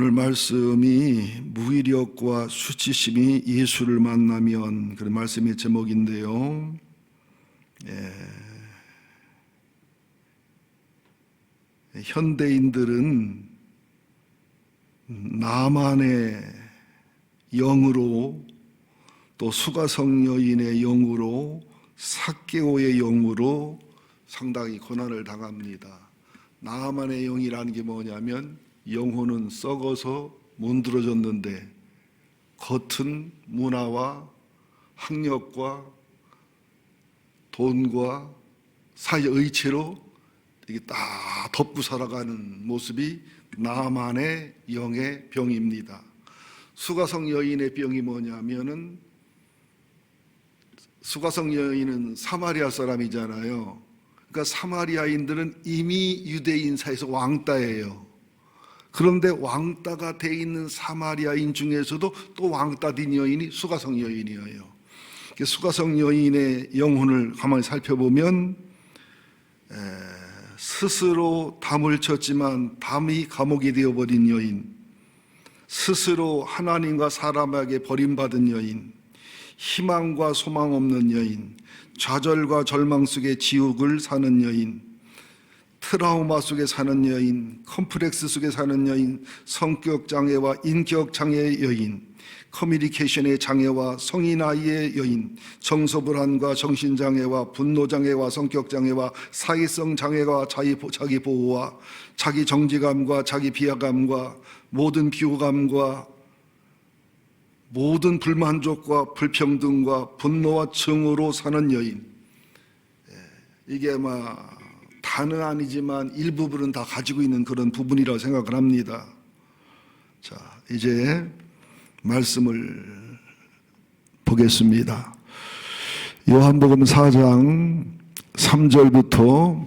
오늘 말씀이 무기력과 수치심이 예수를 만나면, 그런 말씀의 제목인데요. 현대인들은 나만의 영으로, 또 수가성 여인의 영으로, 삭개오의 영으로 상당히 고난을 당합니다. 나만의 영이라는 게 뭐냐면, 영혼은 썩어서 문드러졌는데 겉은 문화와 학력과 돈과 사회의 의체로 이게 다 덮고 살아가는 모습이 나만의 영의 병입니다. 수가성 여인의 병이 뭐냐면은, 수가성 여인은 사마리아 사람이잖아요. 그러니까 사마리아인들은 이미 유대인 사이에서 왕따예요. 그런데 왕따가 돼 있는 사마리아인 중에서도 또 왕따된 여인이 수가성 여인이에요. 수가성 여인의 영혼을 가만히 살펴보면, 스스로 담을 쳤지만 담이 감옥이 되어버린 여인, 스스로 하나님과 사람에게 버림받은 여인, 희망과 소망 없는 여인, 좌절과 절망 속에 지옥을 사는 여인, 트라우마 속에 사는 여인, 컴플렉스 속에 사는 여인, 성격 장애와 인격 장애의 여인, 커뮤니케이션의 장애와 성인 아이의 여인, 정서 불안과 정신 장애와 분노 장애와 성격 장애와 사회성 장애와 자기 보호와 자기 정지감과 자기 비하감과 모든 비호감과 모든 불만족과 불평등과 분노와 증오로 사는 여인. 이게 다는 아니지만 일부분은 다 가지고 있는 그런 부분이라고 생각을 합니다. 자, 이제 말씀을 보겠습니다. 요한복음 4장 3절부터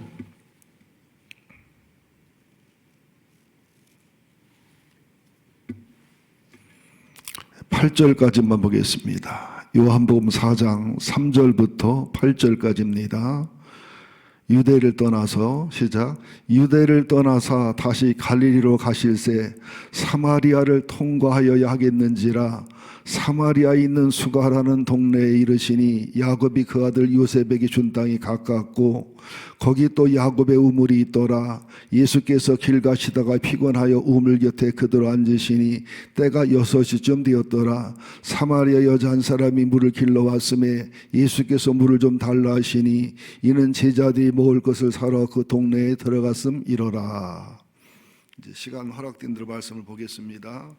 8절까지만 보겠습니다. 요한복음 4장 3절부터 8절까지입니다. 유대를 떠나서, 시작. 유대를 떠나사 다시 갈릴리로 가실새 사마리아를 통과하여야 하겠는지라 사마리아에 있는 수가라는 동네에 이르시니 야곱이 그 아들 요셉에게 준 땅이 가깝고 거기 또 야곱의 우물이 있더라. 예수께서 길 가시다가 피곤하여 우물 곁에 그대로 앉으시니 때가 6시쯤 되었더라. 사마리아 여자 한 사람이 물을 길러 왔음에 예수께서 물을 좀 달라 하시니 이는 제자들이 먹을 것을 사러 그 동네에 들어갔음이러라. 이제 시간 허락된 대로 말씀을 보겠습니다.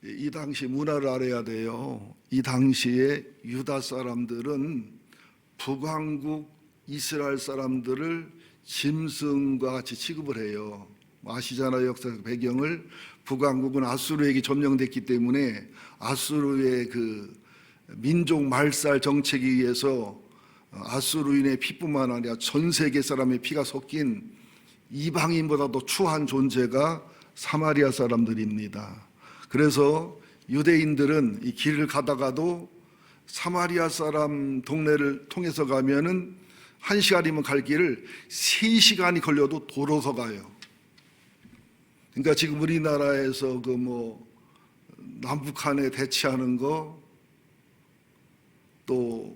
이 당시 문화를 알아야 돼요. 이 당시에 유다 사람들은 북왕국 이스라엘 사람들을 짐승과 같이 취급을 해요. 아시잖아요, 역사적 배경을. 북왕국은 아수르에게 점령됐기 때문에 아수르의 그 민족 말살 정책에 의해서 아수르인의 피뿐만 아니라 전 세계 사람의 피가 섞인 이방인보다도 추한 존재가 사마리아 사람들입니다. 그래서 유대인들은 이 길을 가다가도 사마리아 사람 동네를 통해서 가면은 1시간이면 갈 길을 3시간이 걸려도 도로서 가요. 그러니까 지금 우리나라에서 남북한에 대치하는 거, 또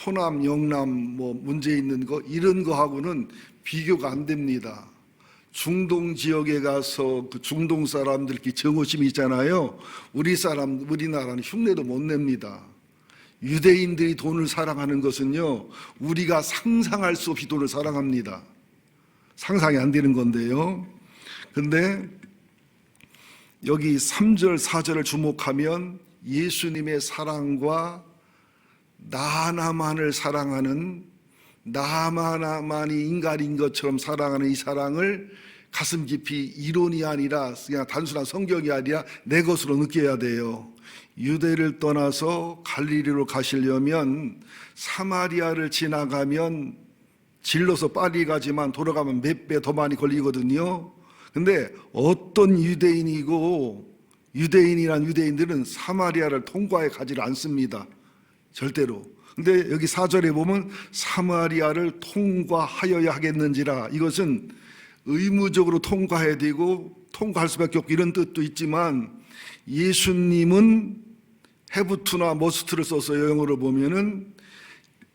호남, 영남 문제 있는 거, 이런 거하고는 비교가 안 됩니다. 중동 지역에 가서 그 중동 사람들끼리 정오심이 있잖아요. 우리나라는 흉내도 못 냅니다. 유대인들이 돈을 사랑하는 것은요, 우리가 상상할 수 없이 돈을 사랑합니다. 상상이 안 되는 건데요. 근데 여기 3절, 4절을 주목하면 예수님의 사랑과 나 하나만을 사랑하는, 나 하나만이 인간인 것처럼 사랑하는 이 사랑을 가슴 깊이 이론이 아니라 그냥 단순한 성경이 아니라 내 것으로 느껴야 돼요. 유대를 떠나서 갈릴리로 가시려면 사마리아를 지나가면 질러서 빨리 가지만 돌아가면 몇 배 더 많이 걸리거든요. 근데 어떤 유대인이란 유대인들은 사마리아를 통과해 가지를 않습니다. 절대로. 근데 여기 4절에 보면 사마리아를 통과하여야 하겠는지라, 이것은 의무적으로 통과해야 되고 통과할 수밖에 없고 이런 뜻도 있지만 예수님은 해부투나 머스트를 써서 영어로 보면은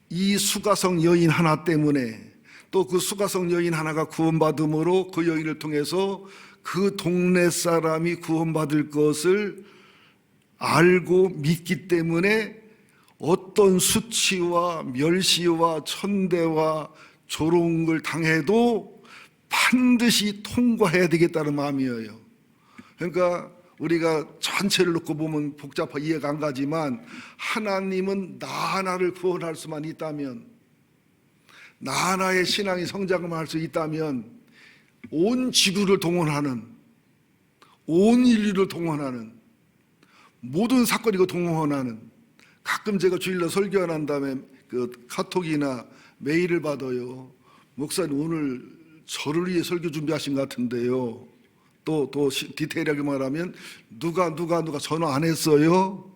이 수가성 여인 하나 때문에 또 그 수가성 여인 하나가 구원받음으로 그 여인을 통해서 그 동네 사람이 구원받을 것을 알고 믿기 때문에 어떤 수치와 멸시와 천대와 조롱을 당해도 반드시 통과해야 되겠다는 마음이에요. 그러니까 우리가 전체를 놓고 보면 복잡하게 이해가 안 가지만 하나님은 나 하나를 구원할 수만 있다면, 나 하나의 신앙이 성장을 할 수 있다면 온 지구를 동원하는, 온 인류를 동원하는, 모든 사건이고 동원하는, 가끔 제가 주일날 설교한 다음에 그 카톡이나 메일을 받아요. 목사님 오늘 저를 위해 설교 준비하신 것 같은데요. 또 디테일하게 말하면 누가 전화 안 했어요?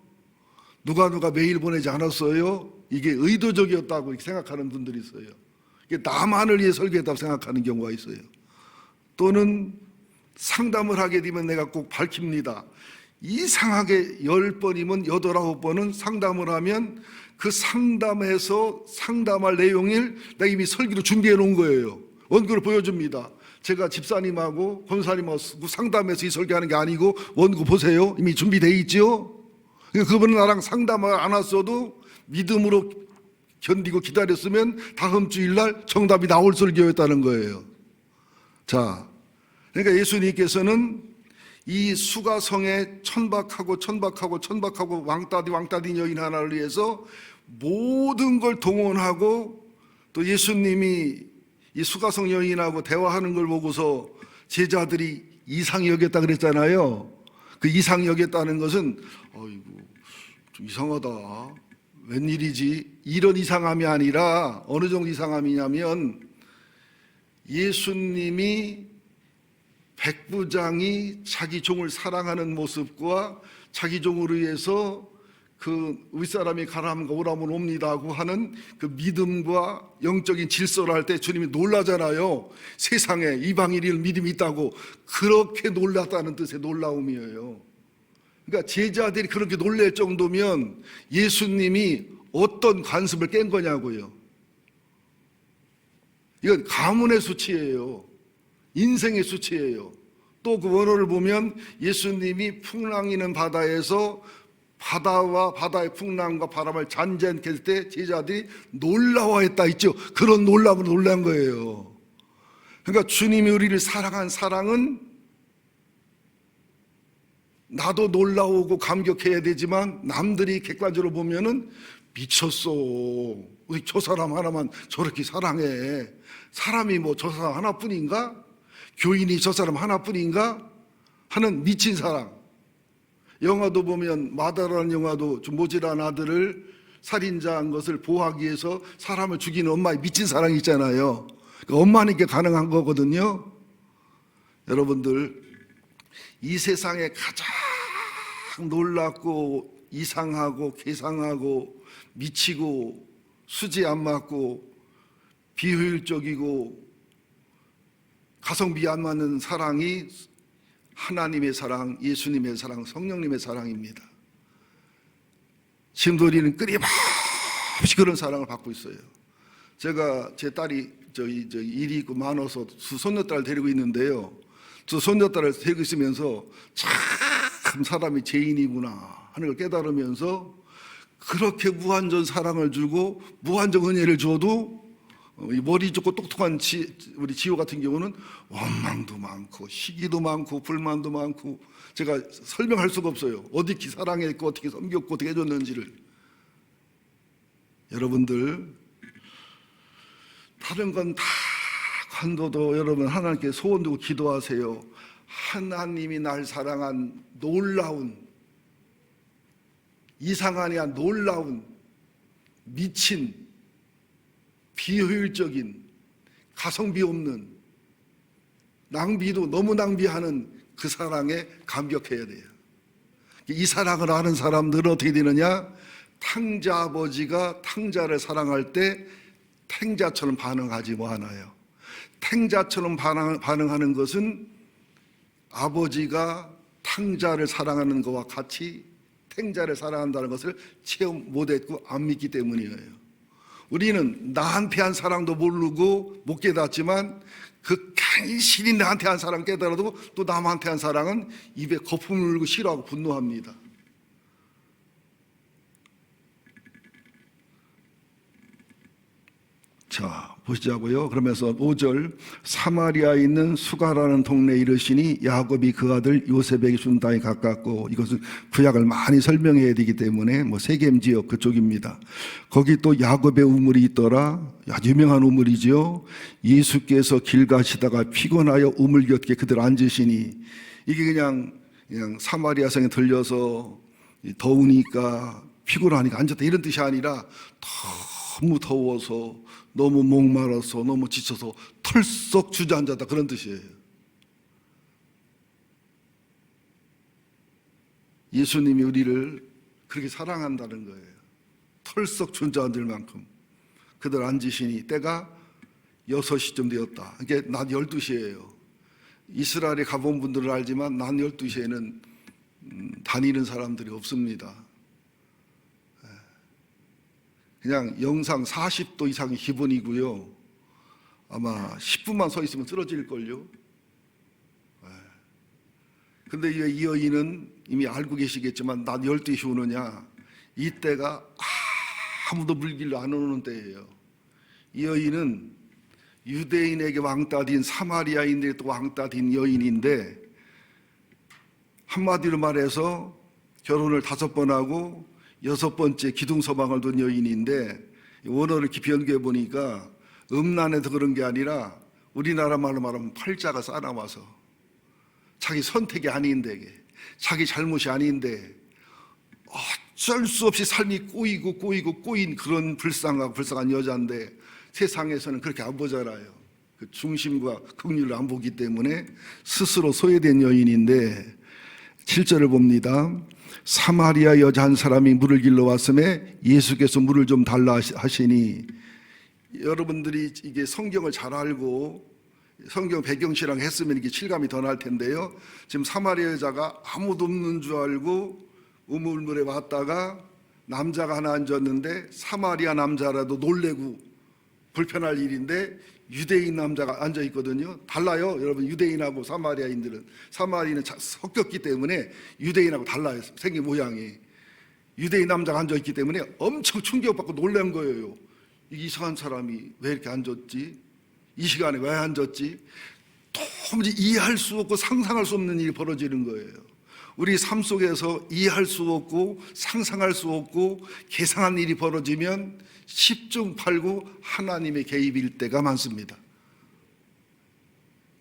누가 메일 보내지 않았어요? 이게 의도적이었다고 이렇게 생각하는 분들이 있어요. 이게 나만을 위해 설교했다고 생각하는 경우가 있어요. 또는 상담을 하게 되면 내가 꼭 밝힙니다. 이상하게 10번이면 8, 9번은 상담을 하면 그 상담에서 상담할 내용을 내가 이미 설교로 준비해 놓은 거예요. 원고를 보여줍니다. 제가 집사님하고 권사님하고 상담해서 이 설교하는 게 아니고 원고 보세요. 이미 준비되어 있죠. 그분은 나랑 상담을 안 왔어도 믿음으로 견디고 기다렸으면 다음 주일날 정답이 나올 설교였다는 거예요. 자, 그러니까 예수님께서는 이 수가성에 천박하고 왕따디 여인 하나를 위해서 모든 걸 동원하고, 또 예수님이 이 수가성 여인하고 대화하는 걸 보고서 제자들이 이상히 여겼다 그랬잖아요. 그 이상히 여겼다는 것은 어이구 좀 이상하다, 웬일이지, 이런 이상함이 아니라 어느 정도 이상함이냐면 예수님이 백부장이 자기 종을 사랑하는 모습과 자기 종을 위해서 그 윗사람이 가라면 오라면 옵니다고 하는 그 믿음과 영적인 질서를 할 때 주님이 놀라잖아요. 세상에 이방인이 믿음이 있다고, 그렇게 놀랐다는 뜻의 놀라움이에요. 그러니까 제자들이 그렇게 놀랄 정도면 예수님이 어떤 관습을 깬 거냐고요. 이건 가문의 수치예요. 인생의 수치예요. 또 그 원어를 보면 예수님이 풍랑이는 바다에서 바다와 바다의 풍랑과 바람을 잔잔했을 때 제자들이 놀라워했다 있죠. 그런 놀람으로 놀란 거예요. 그러니까 주님이 우리를 사랑한 사랑은 나도 놀라우고 감격해야 되지만 남들이 객관적으로 보면은 미쳤어, 우리 저 사람 하나만 저렇게 사랑해, 사람이 뭐 저 사람 하나뿐인가, 교인이 저 사람 하나뿐인가 하는 미친 사랑. 영화도 보면 마다라는 영화도 좀 모질한 아들을 살인자한 것을 보호하기 위해서 사람을 죽이는 엄마의 미친 사랑이 있잖아요. 그러니까 엄마니까 가능한 거거든요. 여러분들, 이 세상에 가장 놀랍고 이상하고 괴상하고 미치고 수지 안 맞고 비효율적이고 가성비 안 맞는 사랑이 하나님의 사랑, 예수님의 사랑, 성령님의 사랑입니다. 지금도 우리는 끊임없이 그런 사랑을 받고 있어요. 제가 제 딸이 일이 있고 많아서 두 손녀딸을 데리고 있는데요. 두 손녀딸을 데리고 있으면서 참 사람이 죄인이구나 하는 걸 깨달으면서 그렇게 무한전 사랑을 주고 무한정 은혜를 줘도 머리 좋고 똑똑한 우리 지호 같은 경우는 원망도 많고 시기도 많고 불만도 많고 제가 설명할 수가 없어요. 어떻게 사랑했고 어떻게 섬겼고 어떻게 해줬는지를. 여러분들, 다른 건 다 관둬도 여러분 하나님께 소원 두고 기도하세요. 하나님이 날 사랑한 놀라운, 이상하니 한 놀라운, 미친, 비효율적인, 가성비 없는, 낭비도 너무 낭비하는 그 사랑에 감격해야 돼요. 이 사랑을 아는 사람들은 어떻게 되느냐? 탕자 아버지가 탕자를 사랑할 때 탕자처럼 반응하지 않아요. 탕자처럼 반응하는 것은 아버지가 탕자를 사랑하는 것과 같이 탱자를 사랑한다는 것을 체험 못했고 안 믿기 때문이에요. 우리는 나한테 한 사랑도 모르고 못 깨닫지만 그 간신히 나한테 한 사랑 깨달아도 또 남한테 한 사랑은 입에 거품을 물고 싫어하고 분노합니다. 자, 보시자고요. 그러면서 5절, 사마리아에 있는 수가라는 동네에 이르시니 야곱이 그 아들 요셉에게 준 땅이 가깝고, 이것은 구약을 많이 설명해야 되기 때문에 세겜 지역 그쪽입니다. 거기 또 야곱의 우물이 있더라. 유명한 우물이지요. 예수께서 길 가시다가 피곤하여 우물 곁에 그들 앉으시니, 이게 그냥 사마리아 성에 들려서 더우니까 피곤하니까 앉았다 이런 뜻이 아니라 너무 더워서, 너무 목마라서, 너무 지쳐서 털썩 주저앉았다 그런 뜻이에요. 예수님이 우리를 그렇게 사랑한다는 거예요. 털썩 주저앉을 만큼. 그들 앉으시니 때가 6시쯤 되었다. 이게 낮 12시예요. 이스라엘에 가본 분들은 알지만 낮 12시에는 다니는 사람들이 없습니다. 그냥 영상 40도 이상이 기본이고요. 아마 10분만 서 있으면 쓰러질걸요. 근데 이 여인은 이미 알고 계시겠지만 낮 12시 오느냐, 이때가 아무도 물길로 안 오는 때예요. 이 여인은 유대인에게 왕따딘 사마리아인들에게 또 왕따딘 여인인데, 한마디로 말해서 결혼을 5번 하고 6번째 기둥서방을 둔 여인인데, 원어를 깊이 연구해 보니까 음란해서 그런 게 아니라 우리나라 말로 말하면 팔자가 싸나와서 자기 선택이 아닌데, 자기 잘못이 아닌데 어쩔 수 없이 삶이 꼬인 그런 불쌍한 여자인데, 세상에서는 그렇게 안 보잖아요. 그 중심과 긍휼을 안 보기 때문에 스스로 소외된 여인인데, 7절을 봅니다. 사마리아 여자 한 사람이 물을 길러 왔음에 예수께서 물을 좀 달라 하시니, 여러분들이 이게 성경을 잘 알고 성경 배경시랑 했으면 이게 실감이 더 날 텐데요. 지금 사마리아 여자가 아무도 없는 줄 알고 우물물에 왔다가 남자가 하나 앉았는데, 사마리아 남자라도 놀래고 불편할 일인데 유대인 남자가 앉아 있거든요. 달라요, 여러분. 유대인하고 사마리아인들은, 사마리아는 섞였기 때문에 유대인하고 달라요, 생긴 모양이. 유대인 남자가 앉아 있기 때문에 엄청 충격받고 놀란 거예요. 이상한 사람이 왜 이렇게 앉았지? 이 시간에 왜 앉았지? 도무지 이해할 수 없고 상상할 수 없는 일이 벌어지는 거예요. 우리 삶 속에서 이해할 수 없고 상상할 수 없고 계산한 일이 벌어지면 10중 8구 하나님의 개입일 때가 많습니다.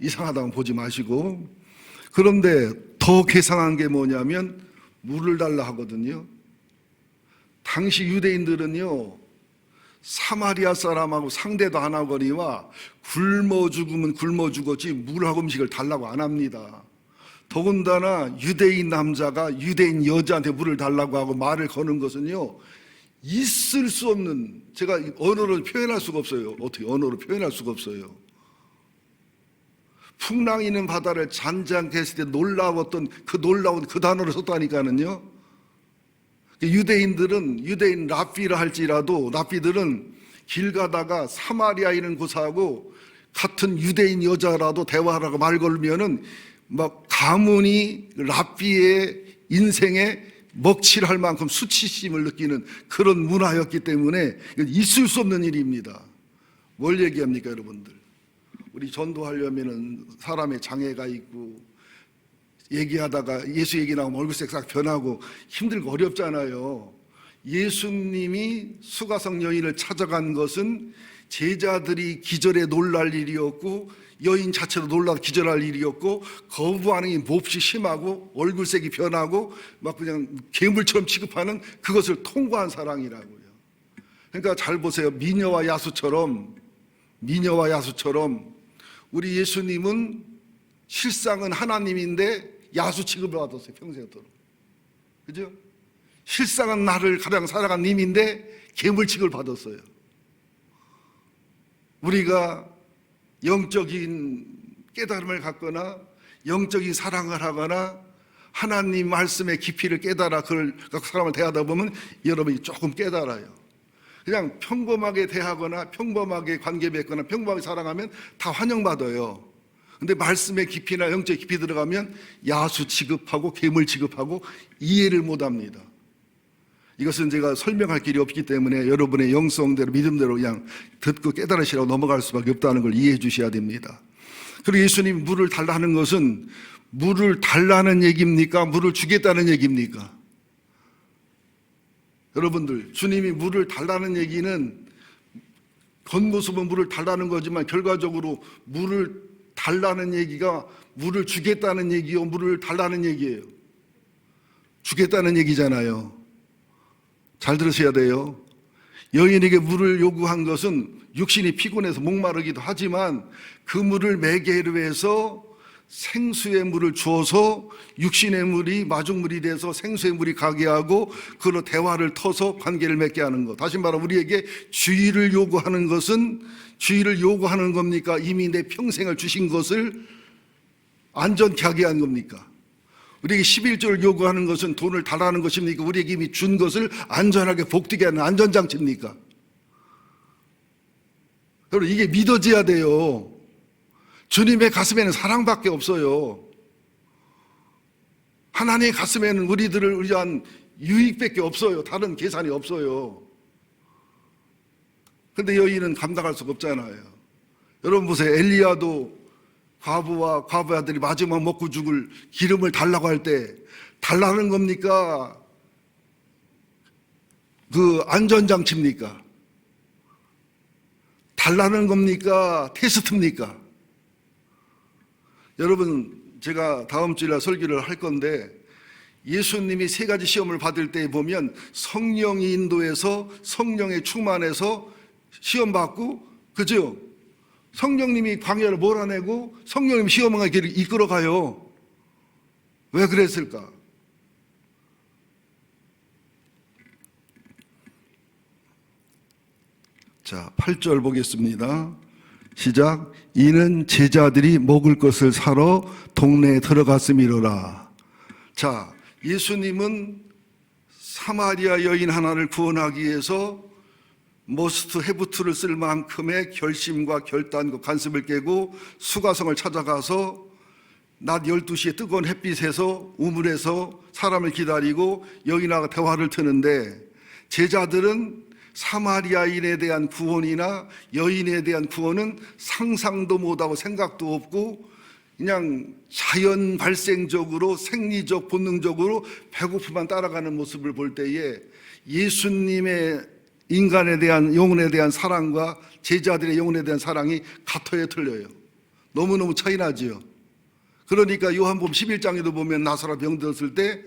이상하다면 보지 마시고. 그런데 더 계산한 게 뭐냐면 물을 달라 하거든요. 당시 유대인들은요, 사마리아 사람하고 상대도 안 하거니와 굶어 죽으면 굶어 죽었지 물하고 음식을 달라고 안 합니다. 더군다나 유대인 남자가 유대인 여자한테 물을 달라고 하고 말을 거는 것은요, 있을 수 없는, 제가 언어로 표현할 수가 없어요. 어떻게 언어로 표현할 수가 없어요. 풍랑이 있는 바다를 잔잔케 했을 때 놀라운 그 단어를 썼다니까는요. 유대인 랍비라 할지라도, 랍비들은 길 가다가 사마리아인은 고사하고 같은 유대인 여자라도 대화하라고 말 걸면은 막 가문이 랍비의 인생에 먹칠할 만큼 수치심을 느끼는 그런 문화였기 때문에 있을 수 없는 일입니다. 뭘 얘기합니까, 여러분들? 우리 전도하려면은 사람의 장애가 있고, 얘기하다가 예수 얘기 나오면 얼굴색 싹 변하고 힘들고 어렵잖아요. 예수님이 수가성 여인을 찾아간 것은 제자들이 기절에 놀랄 일이었고, 여인 자체도 놀라서 기절할 일이었고, 거부 반응이 몹시 심하고 얼굴색이 변하고 막 그냥 괴물처럼 취급하는 그것을 통과한 사랑이라고요. 그러니까 잘 보세요. 미녀와 야수처럼 우리 예수님은 실상은 하나님인데 야수 취급을 받았어요, 평생도록. 그죠? 실상은 나를 가장 사랑한 님인데 괴물 취급을 받았어요. 우리가 영적인 깨달음을 갖거나 영적인 사랑을 하거나 하나님 말씀의 깊이를 깨달아 그걸 갖고 사람을 대하다 보면 여러분이 조금 깨달아요. 그냥 평범하게 대하거나 평범하게 관계 맺거나 평범하게 사랑하면 다 환영받아요. 근데 말씀의 깊이나 영적 깊이 들어가면 야수 취급하고 괴물 취급하고 이해를 못합니다. 이것은 제가 설명할 길이 없기 때문에 여러분의 영성대로 믿음대로 그냥 듣고 깨달으시라고 넘어갈 수밖에 없다는 걸 이해해 주셔야 됩니다. 그리고 예수님이 물을 달라는 것은 물을 달라는 얘기입니까? 물을 주겠다는 얘기입니까? 여러분들, 주님이 물을 달라는 얘기는 겉모습은 물을 달라는 거지만 결과적으로 물을 달라는 얘기가 물을 주겠다는 얘기요, 물을 달라는 얘기예요. 주겠다는 얘기잖아요. 잘 들으셔야 돼요. 여인에게 물을 요구한 것은 육신이 피곤해서 목마르기도 하지만 그 물을 매개로 해서 생수의 물을 주어서 육신의 물이 마중물이 돼서 생수의 물이 가게 하고 그로 대화를 터서 관계를 맺게 하는 것. 다시 말하면 우리에게 주의를 요구하는 것은 주의를 요구하는 겁니까? 이미 내 평생을 주신 것을 안전케 하게 한 겁니까? 우리에게 11조를 요구하는 것은 돈을 달라는 것입니까? 우리에게 이미 준 것을 안전하게 복되게 하는 안전장치입니까? 여러분, 이게 믿어져야 돼요. 주님의 가슴에는 사랑밖에 없어요. 하나님의 가슴에는 우리들을 위한 유익밖에 없어요. 다른 계산이 없어요. 근데 여인은 감당할 수가 없잖아요. 여러분 보세요. 엘리야도 과부와 과부의 아들이 마지막 먹고 죽을 기름을 달라고 할 때 달라는 겁니까? 그 안전장치입니까? 달라는 겁니까? 테스트입니까? 여러분, 제가 다음 주일날 설교를 할 건데 예수님이 세 가지 시험을 받을 때 보면 성령이 인도해서 성령에 충만해서 시험 받고, 그죠? 성령님이 광야를 몰아내고 성령님이 시험의 길을 이끌어가요. 왜 그랬을까? 자, 8절 보겠습니다. 시작. 이는 제자들이 먹을 것을 사러 동네에 들어갔음이로라. 자, 예수님은 사마리아 여인 하나를 구원하기 위해서 머스트 해부투를 쓸 만큼의 결심과 결단과 간섭을 깨고 수가성을 찾아가서 낮 12시에 뜨거운 햇빛에서 우물에서 사람을 기다리고 여인하고 대화를 트는데 제자들은 사마리아인에 대한 구원이나 여인에 대한 구원은 상상도 못하고 생각도 없고 그냥 자연 발생적으로 생리적 본능적으로 배고픔만 따라가는 모습을 볼 때에 예수님의 인간에 대한 영혼에 대한 사랑과 제자들의 영혼에 대한 사랑이 같아야 틀려요. 너무너무 차이 나지요. 그러니까 요한복음 11장에도 보면 나사로 병들었을 때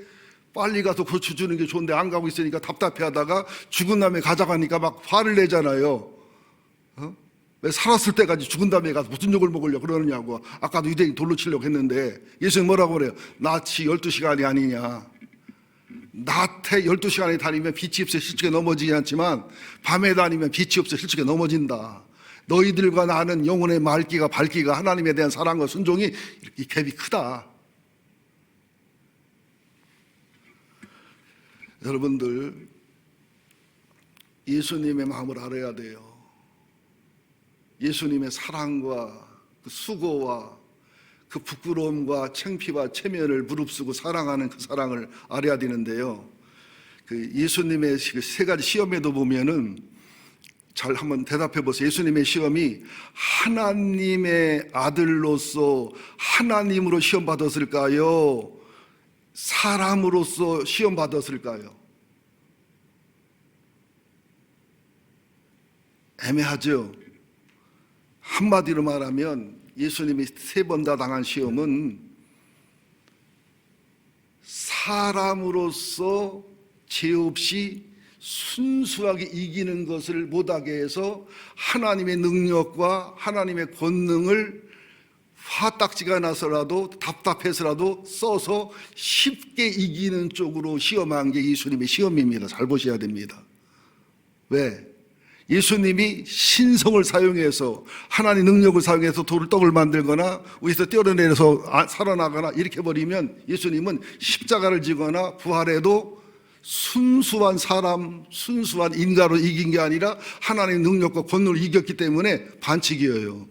빨리 가서 고쳐주는 게 좋은데 안 가고 있으니까 답답해하다가 죽은 다음에 가자가니까 막 화를 내잖아요. 왜 살았을 때까지 죽은 다음에 가서 무슨 욕을 먹으려고 그러느냐고. 아까도 유대인 돌로 치려고 했는데 예수님 뭐라고 그래요? 낮이 12시간이 아니냐. 낮에 12시간에 다니면 빛이 없어 실족에 넘어지지 않지만 밤에 다니면 빛이 없어 실족에 넘어진다. 너희들과 나는 영혼의 맑기가 밝기가 하나님에 대한 사랑과 순종이 이 갭이 크다. 여러분들, 예수님의 마음을 알아야 돼요. 예수님의 사랑과 그 수고와 그 부끄러움과 창피와 체면을 무릅쓰고 사랑하는 그 사랑을 알아야 되는데요. 그 예수님의 그 세 가지 시험에도 보면은 잘 한번 대답해 보세요. 예수님의 시험이 하나님의 아들로서 하나님으로 시험 받았을까요? 사람으로서 시험 받았을까요? 애매하죠. 한마디로 말하면 예수님이 3번 다 당한 시험은 사람으로서 죄 없이 순수하게 이기는 것을 못하게 해서 하나님의 능력과 하나님의 권능을 화딱지가 나서라도 답답해서라도 써서 쉽게 이기는 쪽으로 시험한 게 예수님의 시험입니다. 잘 보셔야 됩니다. 왜? 예수님이 신성을 사용해서 하나님 능력을 사용해서 돌을 떡을 만들거나 위에서 떼어내려서 살아나거나 이렇게 버리면 예수님은 십자가를 지거나 부활해도 순수한 사람, 순수한 인간으로 이긴 게 아니라 하나님의 능력과 권능을 이겼기 때문에 반칙이에요.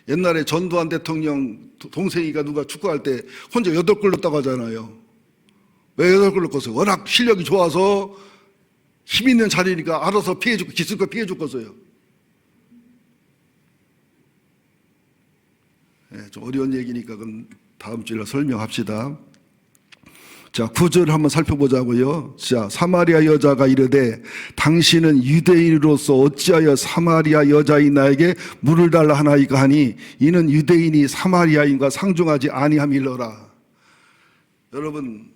옛날에 전두환 대통령 동생이가 누가 축구할 때 혼자 8골 넣었다고 하잖아요. 왜 8골 넣었어요? 워낙 실력이 좋아서 힘 있는 자리니까 알아서 피해주고 기술과 피해줬겠어요. 네, 좀 어려운 얘기니까 그럼 다음 주에 설명합시다. 자, 9절 한번 살펴보자고요. 자, 사마리아 여자가 이르되 당신은 유대인으로서 어찌하여 사마리아 여자인 나에게 물을 달라 하나이까 하니 이는 유대인이 사마리아인과 상종하지 아니함일러라. 여러분,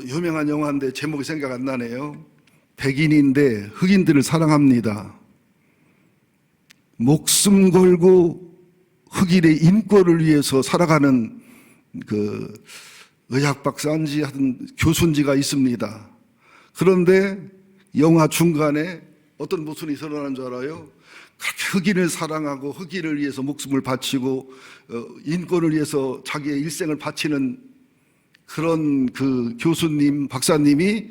유명한 영화인데 제목이 생각 안 나네요. 백인인데 흑인들을 사랑합니다. 목숨 걸고 흑인의 인권을 위해서 살아가는 그 의학 박사인지 하여튼 교수인지가 있습니다. 그런데 영화 중간에 어떤 모순이 드러나는 줄 알아요? 그렇게 흑인을 사랑하고 흑인을 위해서 목숨을 바치고 인권을 위해서 자기의 일생을 바치는 그런 그 교수님, 박사님이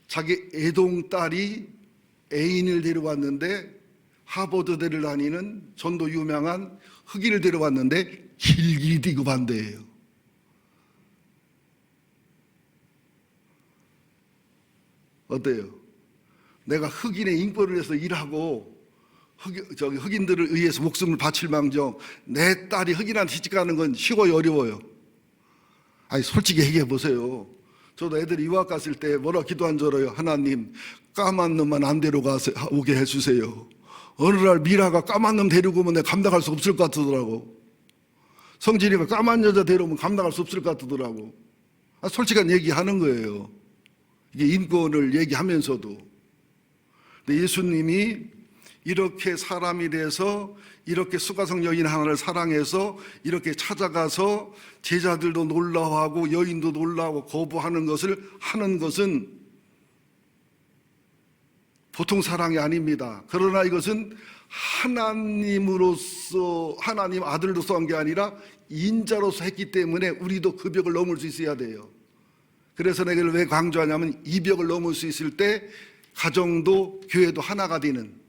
자기 애동 딸이 애인을 데려왔는데 하버드대를 다니는 전도 유명한 흑인을 데려왔는데 길길이 뛰고 반대예요. 어때요? 내가 흑인의 인권을 위해서 일하고 흑인들을 위해서 목숨을 바칠 망정 내 딸이 흑인한테 시집가는 건 쉬워요, 어려워요? 아니 솔직히 얘기해 보세요. 저도 애들이 유학 갔을 때 뭐라 기도한 줄 알아요? 하나님 까만 놈만 안 오게 해주세요. 어느 날 미라가 까만 놈 데리고 오면 내가 감당할 수 없을 것 같더라고. 성진이가 까만 여자 데려오면 감당할 수 없을 것 같더라고. 솔직한 얘기하는 거예요. 이게 인권을 얘기하면서도. 근데 예수님이 이렇게 사람이 돼서 이렇게 수가성 여인 하나를 사랑해서 이렇게 찾아가서 제자들도 놀라워하고 여인도 놀라워하고 거부하는 것을 하는 것은 보통 사랑이 아닙니다. 그러나 이것은 하나님으로서 하나님 아들로서 한 게 아니라 인자로서 했기 때문에 우리도 그 벽을 넘을 수 있어야 돼요. 그래서 내가 왜 강조하냐면 이 벽을 넘을 수 있을 때 가정도 교회도 하나가 되는,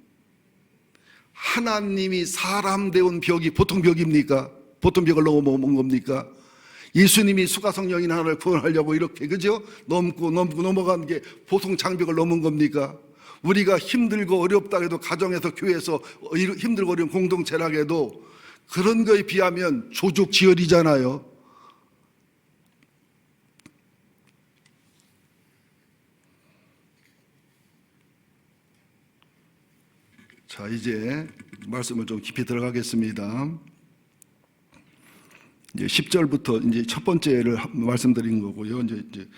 하나님이 사람 되온 벽이 보통 벽입니까? 보통 벽을 넘어온 겁니까? 예수님이 수가성 여인 하나를 구원하려고 이렇게 그죠? 넘고 넘어간 게 보통 장벽을 넘은 겁니까? 우리가 힘들고 어렵다 해도 가정에서 교회에서 힘들고 어려운 공동체라 해도 그런 거에 비하면 조족지혈이잖아요. 자, 이제 말씀을 좀 깊이 들어가겠습니다. 이제 10절부터 이제 첫 번째를 말씀드린 거고요. 이제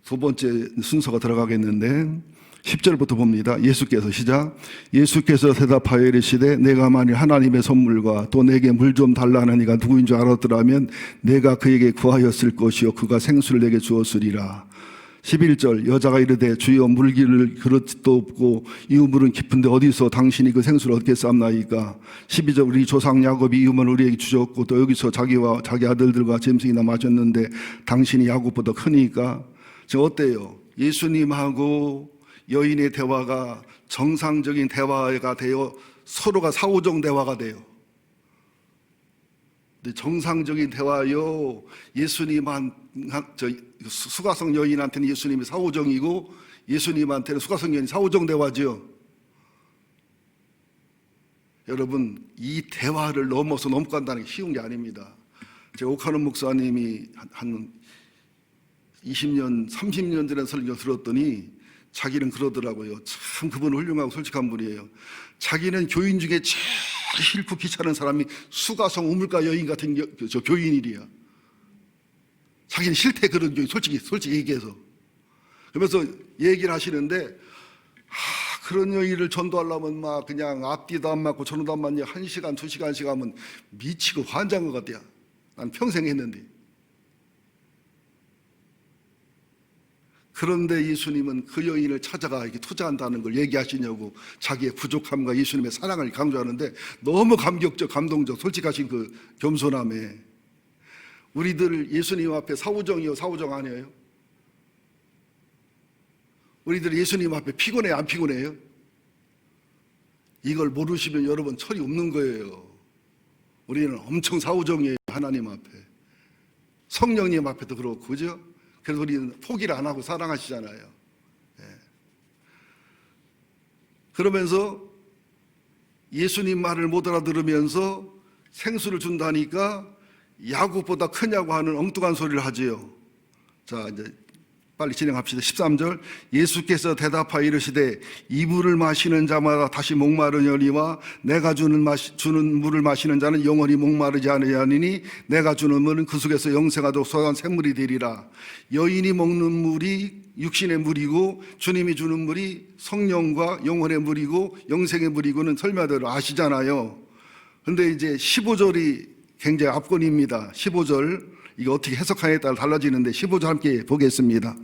두 번째 순서가 들어가겠는데 10절부터 봅니다. 예수께서 시작. 예수께서 대답하여 이르시되 내가 만일 하나님의 선물과 또 내게 물 좀 달라는 이가 누구인 줄 알았더라면 내가 그에게 구하였을 것이요 그가 생수를 내게 주었으리라. 11절 여자가 이르되 주여 물기를 그릇도 없고 이 우물은 깊은데 어디서 당신이 그 생수를 얻게 쌌나이까. 12절 우리 조상 야곱이 이 우물을 우리에게 주셨고 또 여기서 자기와 자기 아들들과 짐승이나 마셨는데 당신이 야곱보다 크니까. 지금 어때요? 예수님하고 여인의 대화가 정상적인 대화가 되어 서로가 사오정 대화가 돼요. 정상적인 대화요. 수가성 여인한테는 예수님이 사오정이고 예수님한테는 수가성 여인이 사오정 대화죠. 여러분 이 대화를 넘어서 넘고 간다는 게 쉬운 게 아닙니다. 제가 오카노 목사님이 한 20년 30년 전에 설교 들었더니 자기는 그러더라고요. 참 그분 훌륭하고 솔직한 분이에요. 자기는 교인 중에 제일 싫고 귀찮은 사람이 수가성 우물가 여인 같은 저 교인이래요. 자기는 싫대 그런 교인 솔직히 얘기해서. 그러면서 얘기를 하시는데 그런 여인을 전도하려면 막 그냥 앞뒤도 안 맞고 전후도 안 맞냐 1시간 2시간씩 하면 미치고 환장한 것 같아요. 난 평생 했는데. 그런데 예수님은 그 여인을 찾아가 이렇게 투자한다는 걸 얘기하시냐고 자기의 부족함과 예수님의 사랑을 강조하는데 너무 감격적, 감동적, 솔직하신 그 겸손함에 우리들 예수님 앞에 사우정이요, 사우정 아니에요? 우리들 예수님 앞에 피곤해요, 안 피곤해요? 이걸 모르시면 여러분 철이 없는 거예요. 우리는 엄청 사우정이에요, 하나님 앞에. 성령님 앞에도 그렇고, 그죠? 그래서 우리는 포기를 안 하고 사랑하시잖아요. 예. 그러면서 예수님 말을 못 알아들으면서 생수를 준다니까 야곱보다 크냐고 하는 엉뚱한 소리를 하지요. 자, 이제 빨리 진행합시다. 13절. 예수께서 대답하여 이르시되 이 물을 마시는 자마다 다시 목마르려니와 내가 주는 물을 마시는 자는 영원히 목마르지 아니하니 내가 주는 물은 그 속에서 영생하도록 솟아난 샘물이 되리라. 여인이 먹는 물이 육신의 물이고 주님이 주는 물이 성령과 영혼의 물이고 영생의 물이고는 설명대로 아시잖아요. 근데 이제 15절이 굉장히 압권입니다. 15절. 이거 어떻게 해석하냐에 따라 달라지는데 15절 함께 보겠습니다.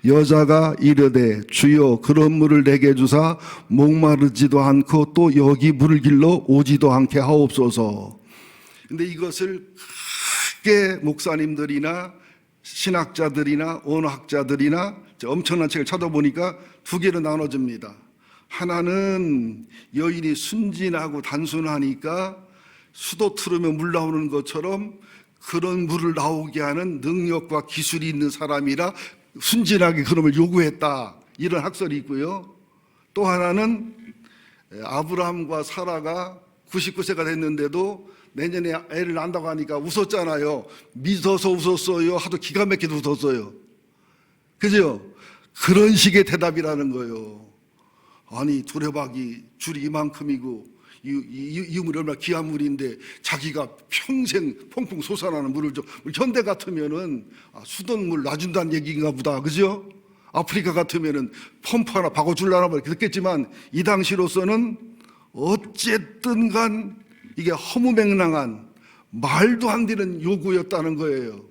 여자가 이르되 주여 그런 물을 내게 주사 목마르지도 않고 또 여기 물을 길러 오지도 않게 하옵소서. 근데 이것을 크게 목사님들이나 신학자들이나 언어학자들이나 엄청난 책을 찾아보니까 두 개로 나눠집니다. 하나는 여인이 순진하고 단순하니까 수도 틀으면 물 나오는 것처럼 그런 물을 나오게 하는 능력과 기술이 있는 사람이라 순진하게 그놈을 요구했다, 이런 학설이 있고요. 또 하나는 아브라함과 사라가 99세가 됐는데도 내년에 애를 낳는다고 하니까 웃었잖아요. 믿어서 웃었어요, 하도 기가 막히게 웃었어요. 그죠? 그런 식의 대답이라는 거예요. 아니 두레박이 줄이 이만큼이고 이 물이 얼마나 귀한 물인데 자기가 평생 펑펑 솟아나는 물을 줘. 현대 같으면은 수돗 물 놔준다는 얘기인가 보다, 그죠? 아프리카 같으면은 펌프 하나 박아줄라나 뭐 이렇게 듣겠지만 이 당시로서는 어쨌든 간 이게 허무맹랑한 말도 안 되는 요구였다는 거예요.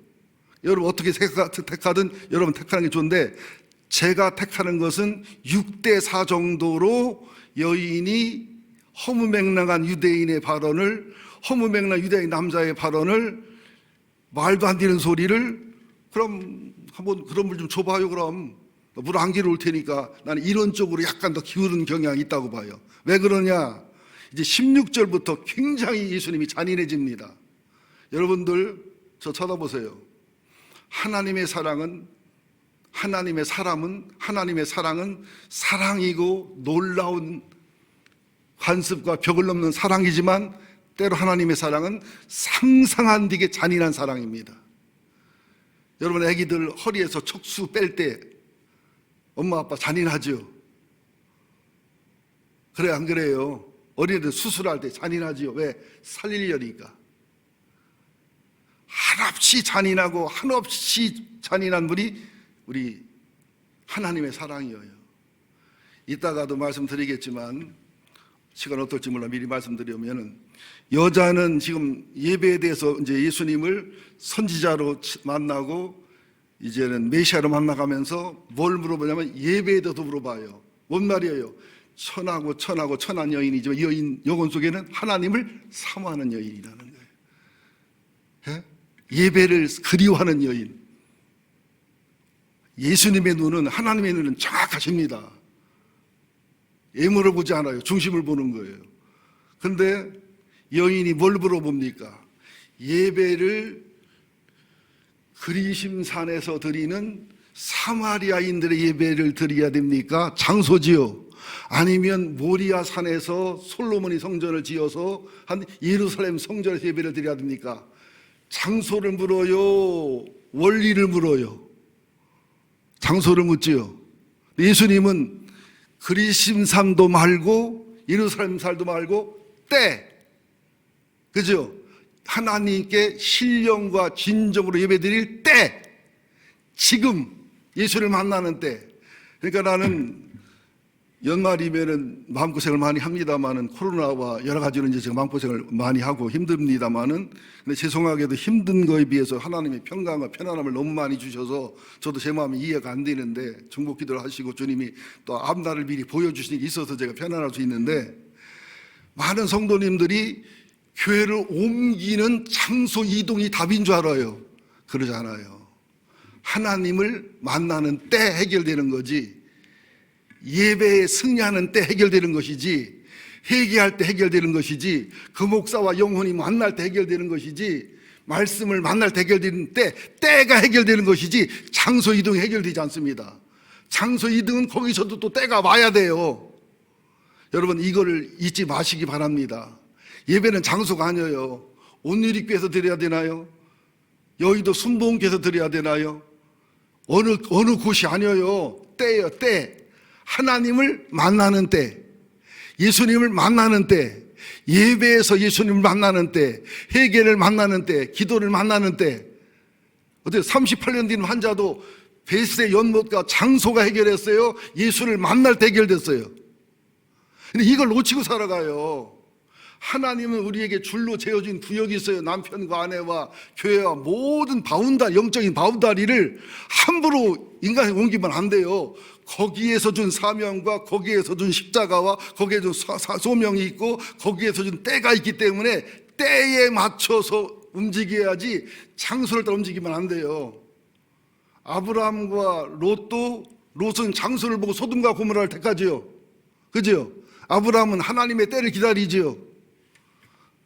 여러분 어떻게 택하든 여러분 택하는 게 좋은데 제가 택하는 것은 6대4 정도로 여인이 허무맹랑한 유대인의 발언을, 허무맹랑한 유대인 남자의 발언을, 말도 안 되는 소리를, 그럼 한번 그런 물 좀 줘봐요. 그럼 물 안 기울 테니까 나는 이런 쪽으로 약간 더 기울는 경향이 있다고 봐요. 왜 그러냐? 이제 16절부터 굉장히 예수님이 잔인해집니다. 여러분들 저 쳐다보세요. 하나님의 사랑은 사랑이고 놀라운 관습과 벽을 넘는 사랑이지만 때로 하나님의 사랑은 상상한 되게 잔인한 사랑입니다. 여러분 애기들 허리에서 척수 뺄 때 엄마 아빠 잔인하죠? 그래 안 그래요? 어린애들 수술할 때 잔인하지요? 왜? 살리려니까. 한없이 잔인하고 한없이 잔인한 분이 우리 하나님의 사랑이에요. 이따가도 말씀드리겠지만 시간 어떨지 몰라 미리 말씀드리면은 여자는 지금 예배에 대해서 이제 예수님을 선지자로 만나고 이제는 메시아로 만나가면서 뭘 물어보냐면 예배에 대해서 물어봐요. 뭔 말이에요? 천한 여인이지만 이 여인 영혼 속에는 하나님을 사모하는 여인이라는 거예요. 예? 예배를 그리워하는 여인. 예수님의 눈은, 하나님의 눈은 정확하십니다. 예물을 보지 않아요. 중심을 보는 거예요. 근데 여인이 뭘 물어봅니까? 예배를 그리심산에서 드리는 사마리아인들의 예배를 드려야 됩니까? 장소지요? 아니면 모리아 산에서 솔로몬이 성전을 지어서 한 예루살렘 성전에서 예배를 드려야 됩니까? 장소를 물어요? 원리를 물어요? 장소를 묻지요. 예수님은 그리심산도 말고 예루살렘 살도 말고 때, 그죠? 하나님께 신령과 진정으로 예배드릴 때, 지금 예수를 만나는 때. 그러니까 나는 연말이면은 마음고생을 많이 합니다만은, 코로나와 여러 가지로 이제 제가 마음고생을 많이 하고 힘듭니다만은, 근데 죄송하게도 힘든 거에 비해서 하나님의 평강과 편안함을 너무 많이 주셔서 저도 제 마음이 이해가 안 되는데, 중복 기도를 하시고 주님이 또 앞날을 미리 보여주시는 게 있어서 제가 편안할 수 있는데, 많은 성도님들이 교회를 옮기는 장소 이동이 답인 줄 알아요. 그러지 않아요. 하나님을 만나는 때 해결되는 거지, 예배에 승리하는 때 해결되는 것이지, 회개할 때 해결되는 것이지, 그 목사와 영혼이 만날 때 해결되는 것이지, 말씀을 만날 때 해결되는 때가 해결되는 것이지, 장소 이동이 해결되지 않습니다. 장소 이동은 거기서도 또 때가 와야 돼요. 여러분, 이거를 잊지 마시기 바랍니다. 예배는 장소가 아니에요. 온누리교회에서 드려야 되나요? 여의도 순복음교회에서 드려야 되나요? 어느 곳이 아니에요. 때예요, 때. 하나님을 만나는 때, 예수님을 만나는 때, 예배에서 예수님을 만나는 때, 회개를 만나는 때, 기도를 만나는 때. 어떻게 38년 된 환자도 베스의 연못과 장소가 해결했어요? 예수를 만날 때 해결됐어요. 근데 이걸 놓치고 살아가요. 하나님은 우리에게 줄로 재어진 구역이 있어요. 남편과 아내와 교회와 모든 영적인 바운다리를 함부로 인간이 옮기면 안 돼요. 거기에서 준 사명과 거기에서 준 십자가와 거기에 준 소명이 있고 거기에서 준 때가 있기 때문에 때에 맞춰서 움직여야지 장소를 따라 움직이면 안 돼요. 아브라함과 롯은 장소를 보고 소돔과 고모라를 택하지요. 그죠? 아브라함은 하나님의 때를 기다리지요.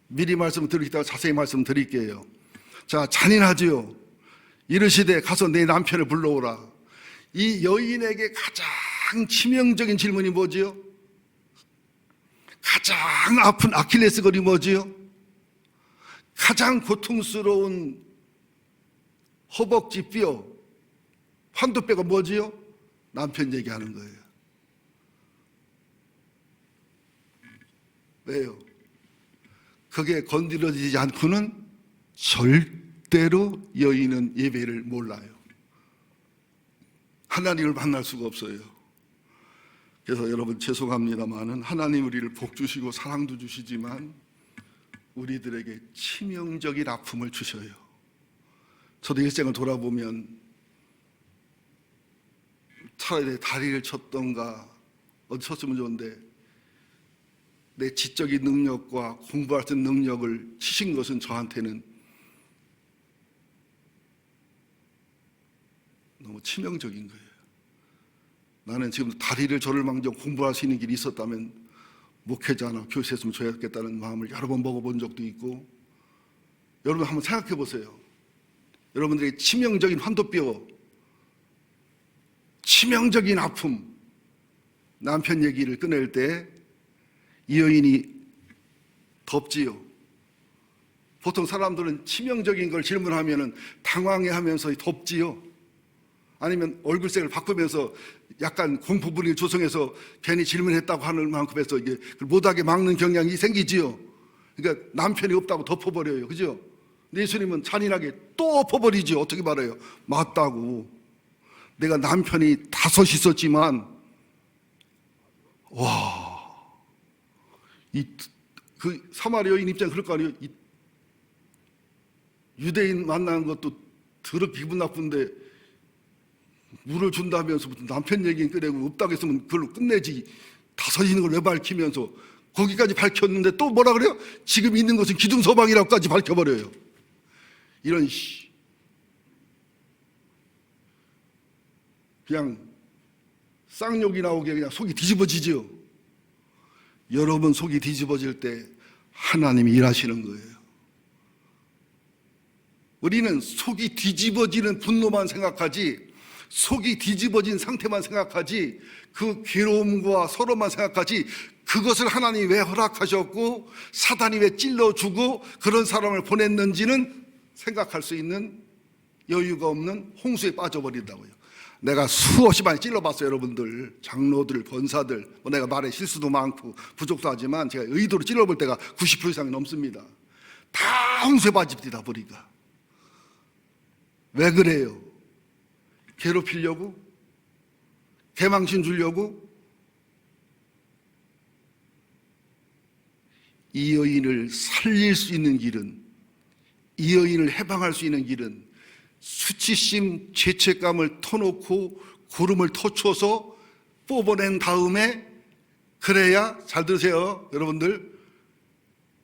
미리 말씀드리다가 자세히 말씀드릴게요. 자, 잔인하지요. 이르시되 가서 내 남편을 불러오라. 이 여인에게 가장 치명적인 질문이 뭐지요? 가장 아픈 아킬레스건이 뭐지요? 가장 고통스러운 허벅지 뼈, 환도뼈가 뭐지요? 남편 얘기하는 거예요. 왜요? 그게 건드려지지 않고는 절대로 여인은 예배를 몰라요. 하나님을 만날 수가 없어요. 그래서 여러분, 죄송합니다만은 하나님 우리를 복 주시고 사랑도 주시지만 우리들에게 치명적인 아픔을 주셔요. 저도 일생을 돌아보면 차라리 다리를 쳤던가 어디 쳤으면 좋은데, 내 지적인 능력과 공부할 수 있는 능력을 치신 것은 저한테는 너무 치명적인 거예요. 나는 지금 다리를 저를 망정 공부할 수 있는 길이 있었다면 목회자나 교수에 있으면 줘야겠다는 마음을 여러 번 먹어본 적도 있고. 여러분 한번 생각해 보세요. 여러분들의 치명적인 환도뼈, 치명적인 아픔, 남편 얘기를 꺼낼 때 이 여인이 덥지요. 보통 사람들은 치명적인 걸 질문하면 당황해하면서 덥지요. 아니면 얼굴색을 바꾸면서 약간 공포 분위기를 조성해서 괜히 질문했다고 하는 만큼 해서 이게 못하게 막는 경향이 생기지요. 그러니까 남편이 없다고 덮어버려요. 그죠? 예수님은 잔인하게 또 엎어버리죠. 어떻게 말해요? 맞다고. 내가 남편이 5 있었지만, 그 사마리아 여인 입장에 그럴 거 아니에요? 유대인 만나는 것도 더럽게 기분 나쁜데 물을 준다면서 남편 얘기는 꺼내고 없다고 했으면 그걸로 끝내지. 5 있는 걸 왜 밝히면서 거기까지 밝혔는데 또 뭐라 그래요? 지금 있는 것은 기둥서방이라고까지 밝혀버려요. 이런 그냥 쌍욕이 나오게 그냥 속이 뒤집어지죠. 여러분 속이 뒤집어질 때 하나님이 일하시는 거예요. 우리는 속이 뒤집어지는 분노만 생각하지, 속이 뒤집어진 상태만 생각하지, 그 괴로움과 서러움만 생각하지, 그것을 하나님이 왜 허락하셨고 사단이 왜 찔러주고 그런 사람을 보냈는지는 생각할 수 있는 여유가 없는 홍수에 빠져버린다고요. 내가 수없이 많이 찔러봤어요. 여러분들, 장로들, 권사들, 내가 말에 실수도 많고 부족도 하지만 제가 의도로 찔러볼 때가 90% 이상이 넘습니다. 다 홍수에 빠집니다. 보니까. 왜 그래요? 괴롭히려고? 개망신 주려고? 이 여인을 살릴 수 있는 길은, 이 여인을 해방할 수 있는 길은 수치심, 죄책감을 터놓고 구름을 터쳐서 뽑아낸 다음에, 그래야, 잘 들으세요 여러분들,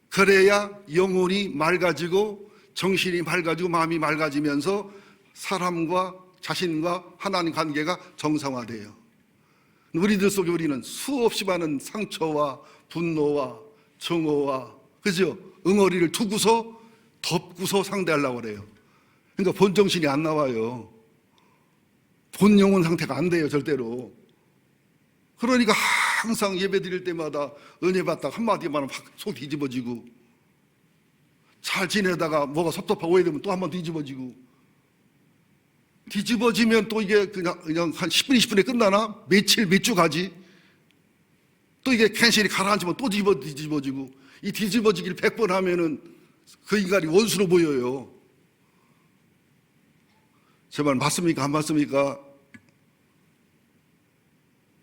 그래야 영혼이 맑아지고 정신이 맑아지고 마음이 맑아지면서 사람과 자신과 하나님 관계가 정상화돼요. 우리들 속에 우리는 수없이 많은 상처와 분노와 정오와, 그죠? 응어리를 두고서 덮고서 상대하려고 그래요. 그러니까 본정신이 안 나와요. 본영혼 상태가 안 돼요, 절대로. 그러니까 항상 예배 드릴 때마다 은혜 받다가 한마디만 하면 속 뒤집어지고, 잘 지내다가 뭐가 섭섭하고 오해되면 또 한 번 뒤집어지고, 뒤집어지면 또 이게 그냥 한 10분, 20분에 끝나나? 며칠, 몇 주 가지? 또 이게 캔실이 가라앉으면 또 뒤집어지고, 이 뒤집어지기를 100번 하면은 그 인간이 원수로 보여요. 제 말 맞습니까? 안 맞습니까?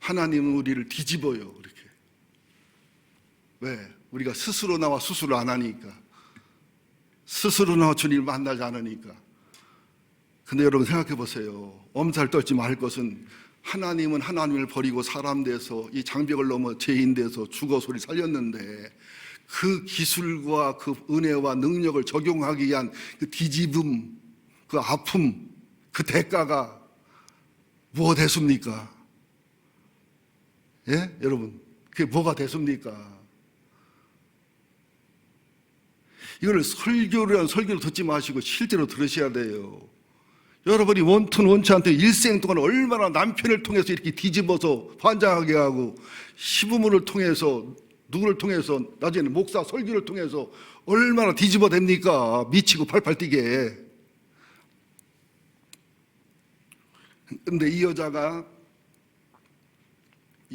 하나님은 우리를 뒤집어요, 이렇게. 왜? 우리가 스스로 나와 수술을 안 하니까. 스스로 나와 주님을 만나지 않으니까. 근데 여러분 생각해 보세요. 엄살 떨지 말 것은, 하나님은 하나님을 버리고 사람 돼서 이 장벽을 넘어 죄인 돼서 죽어 소리 살렸는데, 그 기술과 그 은혜와 능력을 적용하기 위한 그 뒤집음, 그 아픔, 그 대가가 뭐가 됐습니까? 예? 여러분, 그게 뭐가 됐습니까? 이거를 설교를 듣지 마시고 실제로 들으셔야 돼요. 여러분이 원튼 원치 않게 일생 동안 얼마나 남편을 통해서 이렇게 뒤집어서 환장하게 하고, 시부모를 통해서, 누구를 통해서, 나중에는 목사 설교를 통해서 얼마나 뒤집어 댑니까? 미치고 팔팔 뛰게. 근데 이 여자가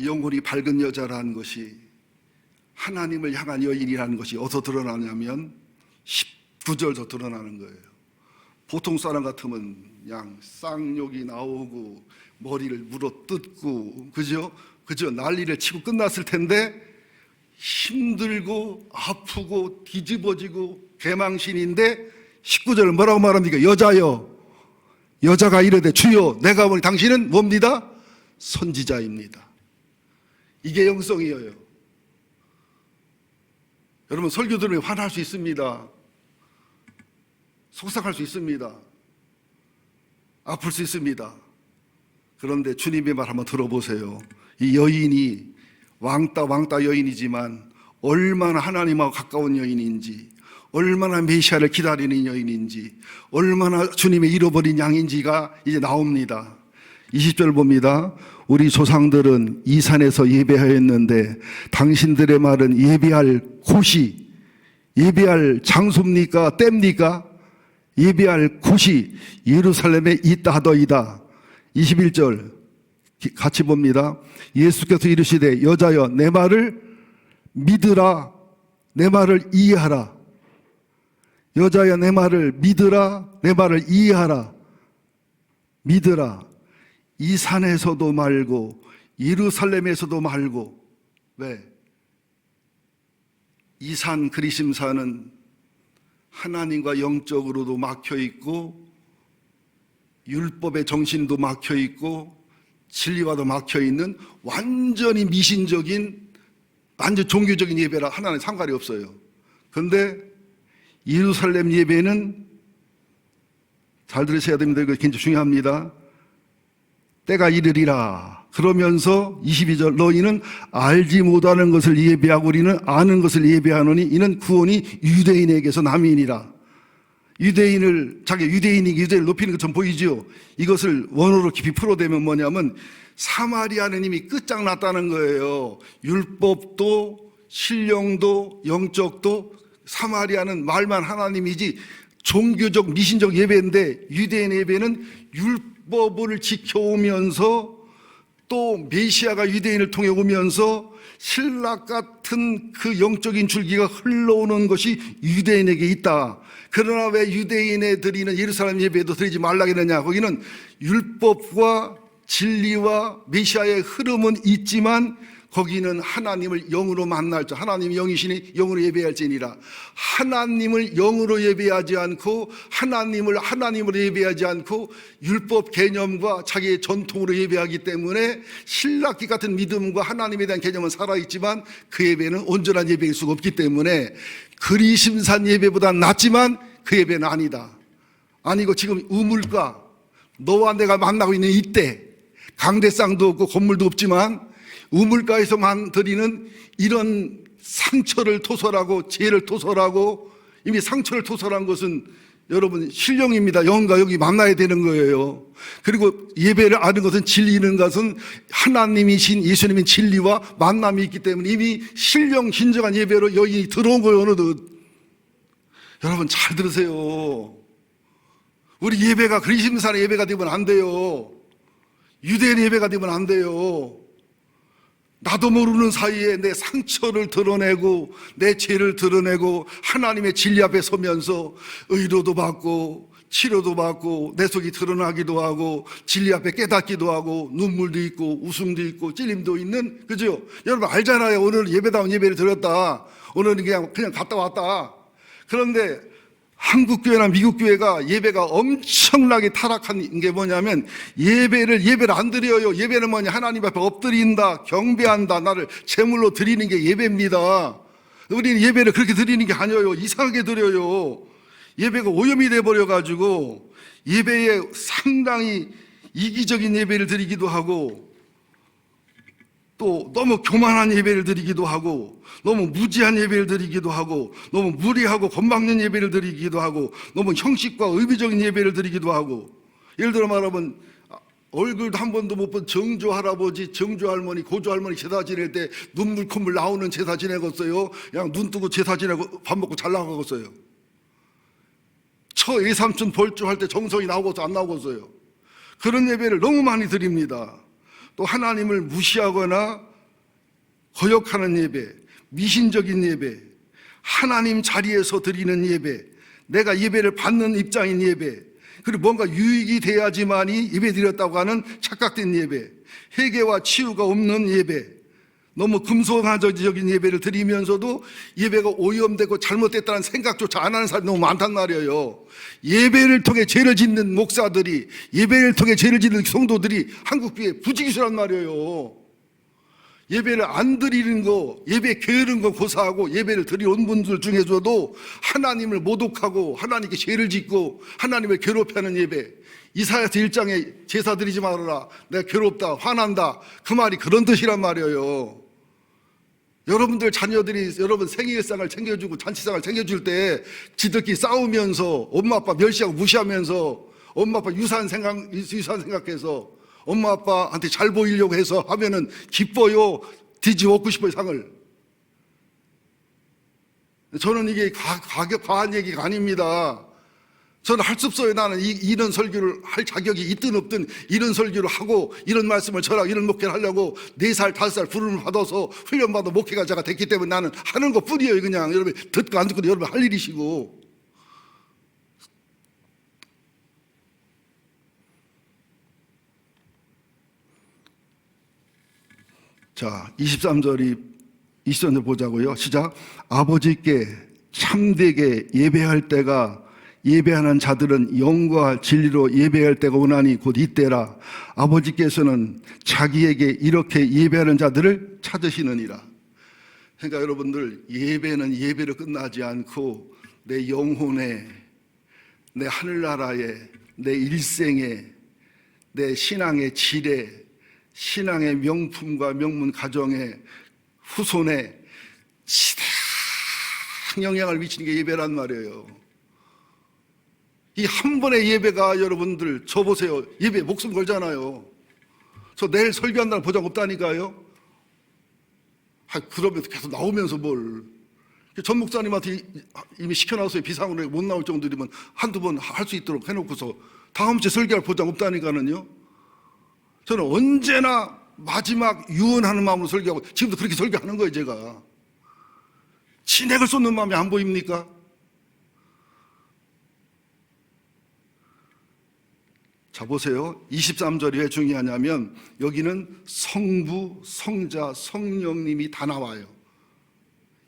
영혼이 밝은 여자라는 것이, 하나님을 향한 여인이라는 것이 어디서 드러나냐면 19절에서 드러나는 거예요. 보통 사람 같으면 그냥 쌍욕이 나오고 머리를 물어 뜯고, 그죠? 난리를 치고 끝났을 텐데, 힘들고 아프고 뒤집어지고 개망신인데 19절을 뭐라고 말합니까? 여자여, 여자가 이르되 주여 내가 보니 당신은 뭡니다? 선지자입니다. 이게 영성이에요. 여러분, 설교 들으면 화날 수 있습니다. 속상할 수 있습니다. 아플 수 있습니다. 그런데 주님의 말 한번 들어보세요. 이 여인이 왕따 여인이지만 얼마나 하나님하고 가까운 여인인지, 얼마나 메시아를 기다리는 여인인지, 얼마나 주님의 잃어버린 양인지가 이제 나옵니다. 20절 봅니다. 우리 조상들은 이 산에서 예배하였는데 당신들의 말은 예배할 곳이, 예배할 장소입니까? 때입니까? 예배할 곳이 예루살렘에 있다 하더이다. 21절 같이 봅니다. 예수께서 이르시되 여자여 내 말을 믿으라, 내 말을 이해하라. 여자여 내 말을 믿으라, 내 말을 이해하라. 믿으라. 이 산에서도 말고 예루살렘에서도 말고. 왜? 이 산 그리심산은 하나님과 영적으로도 막혀있고 율법의 정신도 막혀있고 진리와도 막혀있는 완전히 미신적인, 완전 종교적인 예배라 하나는 상관이 없어요. 그런데 예루살렘 예배는, 잘 들으셔야 됩니다. 이거 굉장히 중요합니다. 때가 이르리라 그러면서 22절 너희는 알지 못하는 것을 예배하고 우리는 아는 것을 예배하노니 이는 구원이 유대인에게서 남이니라. 유대인을, 자기 유대인을 높이는 것처럼 보이지요. 이것을 원어로 깊이 풀어대면 뭐냐면 사마리아는 이미 끝장났다는 거예요. 율법도 신령도 영적도 사마리아는 말만 하나님이지 종교적 미신적 예배인데, 유대인 예배는 율법을 지켜오면서 또 메시아가 유대인을 통해 오면서 신락 같은 그 영적인 줄기가 흘러오는 것이 유대인에게 있다. 그러나 왜 유대인에 드리는 예루살렘 예배도 드리지 말라 그러냐? 거기는 율법과 진리와 메시아의 흐름은 있지만 거기는 하나님을 영으로 만날 자, 하나님이 영이시니 영으로 예배할지니라. 하나님을 영으로 예배하지 않고 하나님으로 예배하지 않고 율법 개념과 자기의 전통으로 예배하기 때문에 신락기 같은 믿음과 하나님에 대한 개념은 살아있지만 그 예배는 온전한 예배일 수가 없기 때문에 그리심산 예배보다 낫지만 그 예배는 아니다. 아니고 지금 우물가, 너와 내가 만나고 있는 이때 강대상도 없고 건물도 없지만 우물가에서만 드리는 이런 상처를 토설하고 죄를 토설하고 이미 상처를 토설한 것은 여러분 신령입니다. 영과 영이 만나야 되는 거예요. 그리고 예배를 아는 것은 진리는 것은 하나님이신 예수님인 진리와 만남이 있기 때문에 이미 신령 진정한 예배로 여인이 들어온 거예요. 어느덧. 여러분 잘 들으세요. 우리 예배가 그리심산의 예배가 되면 안 돼요. 유대인 예배가 되면 안 돼요. 나도 모르는 사이에 내 상처를 드러내고 내 죄를 드러내고 하나님의 진리 앞에 서면서 의로도 받고 치료도 받고 내 속이 드러나기도 하고 진리 앞에 깨닫기도 하고 눈물도 있고 웃음도 있고 찔림도 있는, 그죠? 여러분 알잖아요. 오늘 예배다운 예배를 드렸다. 오늘은 그냥 갔다 왔다. 그런데 한국 교회나 미국 교회가 예배가 엄청나게 타락한 게 뭐냐면 예배를 안 드려요. 예배는 뭐냐? 하나님 앞에 엎드린다, 경배한다, 나를 제물로 드리는 게 예배입니다. 우리는 예배를 그렇게 드리는 게 아니에요. 이상하게 드려요. 예배가 오염이 돼버려가지고 예배에 상당히 이기적인 예배를 드리기도 하고 또 너무 교만한 예배를 드리기도 하고 너무 무지한 예배를 드리기도 하고 너무 무리하고 겁막는 예배를 드리기도 하고 너무 형식과 의비적인 예배를 드리기도 하고, 예를 들어 말하면 얼굴도 한 번도 못 본 정조 할아버지, 정조 할머니, 고조 할머니 제사 지낼 때 눈물 콧물 나오는 제사 지내겠어요? 그냥 눈 뜨고 제사 지내고 밥 먹고 잘 나가겠어요? 처 외삼촌 벌주할 때 정성이 나오겠어요? 안 나오겠어요? 그런 예배를 너무 많이 드립니다. 또 하나님을 무시하거나 거역하는 예배, 미신적인 예배, 하나님 자리에서 드리는 예배, 내가 예배를 받는 입장인 예배, 그리고 뭔가 유익이 돼야지만이 예배 드렸다고 하는 착각된 예배, 회개와 치유가 없는 예배, 너무 금속화적인 예배를 드리면서도 예배가 오염되고 잘못됐다는 생각조차 안 하는 사람이 너무 많단 말이에요. 예배를 통해 죄를 짓는 목사들이, 예배를 통해 죄를 짓는 성도들이 한국교회에 부지기수란 말이에요. 예배를 안 드리는 거, 예배 게으른 거 고사하고 예배를 드려온 분들 중에서도 하나님을 모독하고 하나님께 죄를 짓고 하나님을 괴롭히는 예배, 이사야서 1장에 제사 드리지 말아라, 내가 괴롭다, 화난다, 그 말이 그런 뜻이란 말이에요. 여러분들 자녀들이 여러분 생일상을 챙겨주고 잔치상을 챙겨줄 때 지들끼리 싸우면서 엄마 아빠 멸시하고 무시하면서 엄마 아빠 유산 생각해서 엄마 아빠한테 잘 보이려고 해서 하면은 기뻐요? 뒤집어 엎고 싶어요, 상을? 저는 이게 과한 얘기가 아닙니다. 저는 할 수 없어요. 나는 이런 설교를 할 자격이 있든 없든 이런 설교를 하고 이런 말씀을 전하고 이런 목회를 하려고 4살, 5살 부름을 받아서 훈련받아 목회가 제가 됐기 때문에 나는 하는 것 뿐이에요. 그냥 여러분 듣고 안 듣고도 여러분 할 일이시고. 자, 23절 보자고요. 시작. 아버지께 참되게 예배할 때가, 예배하는 자들은 영과 진리로 예배할 때가 오나니 곧 이때라. 아버지께서는 자기에게 이렇게 예배하는 자들을 찾으시느니라. 그러니까 여러분들, 예배는 예배로 끝나지 않고 내 영혼에, 내 하늘나라에, 내 일생에, 내 신앙의 질에, 신앙의 명품과 명문 가정의 후손에 지대한 영향을 미치는 게 예배란 말이에요. 이 한 번의 예배가 여러분들, 저 보세요. 예배 목숨 걸잖아요. 저 내일 설교한다는 보장 없다니까요. 그러면서 계속 나오면서 뭘. 전 목사님한테 이미 시켜놨어요. 비상으로 못 나올 정도면 한두 번 할 수 있도록 해놓고서 다음 주에 설교할 보장 없다니까는요. 저는 언제나 마지막 유언하는 마음으로 설교하고 지금도 그렇게 설교하는 거예요. 제가 진액을 쏟는 마음이 안 보입니까? 자, 보세요. 23절이 왜 중요하냐면 여기는 성부, 성자, 성령님이 다 나와요.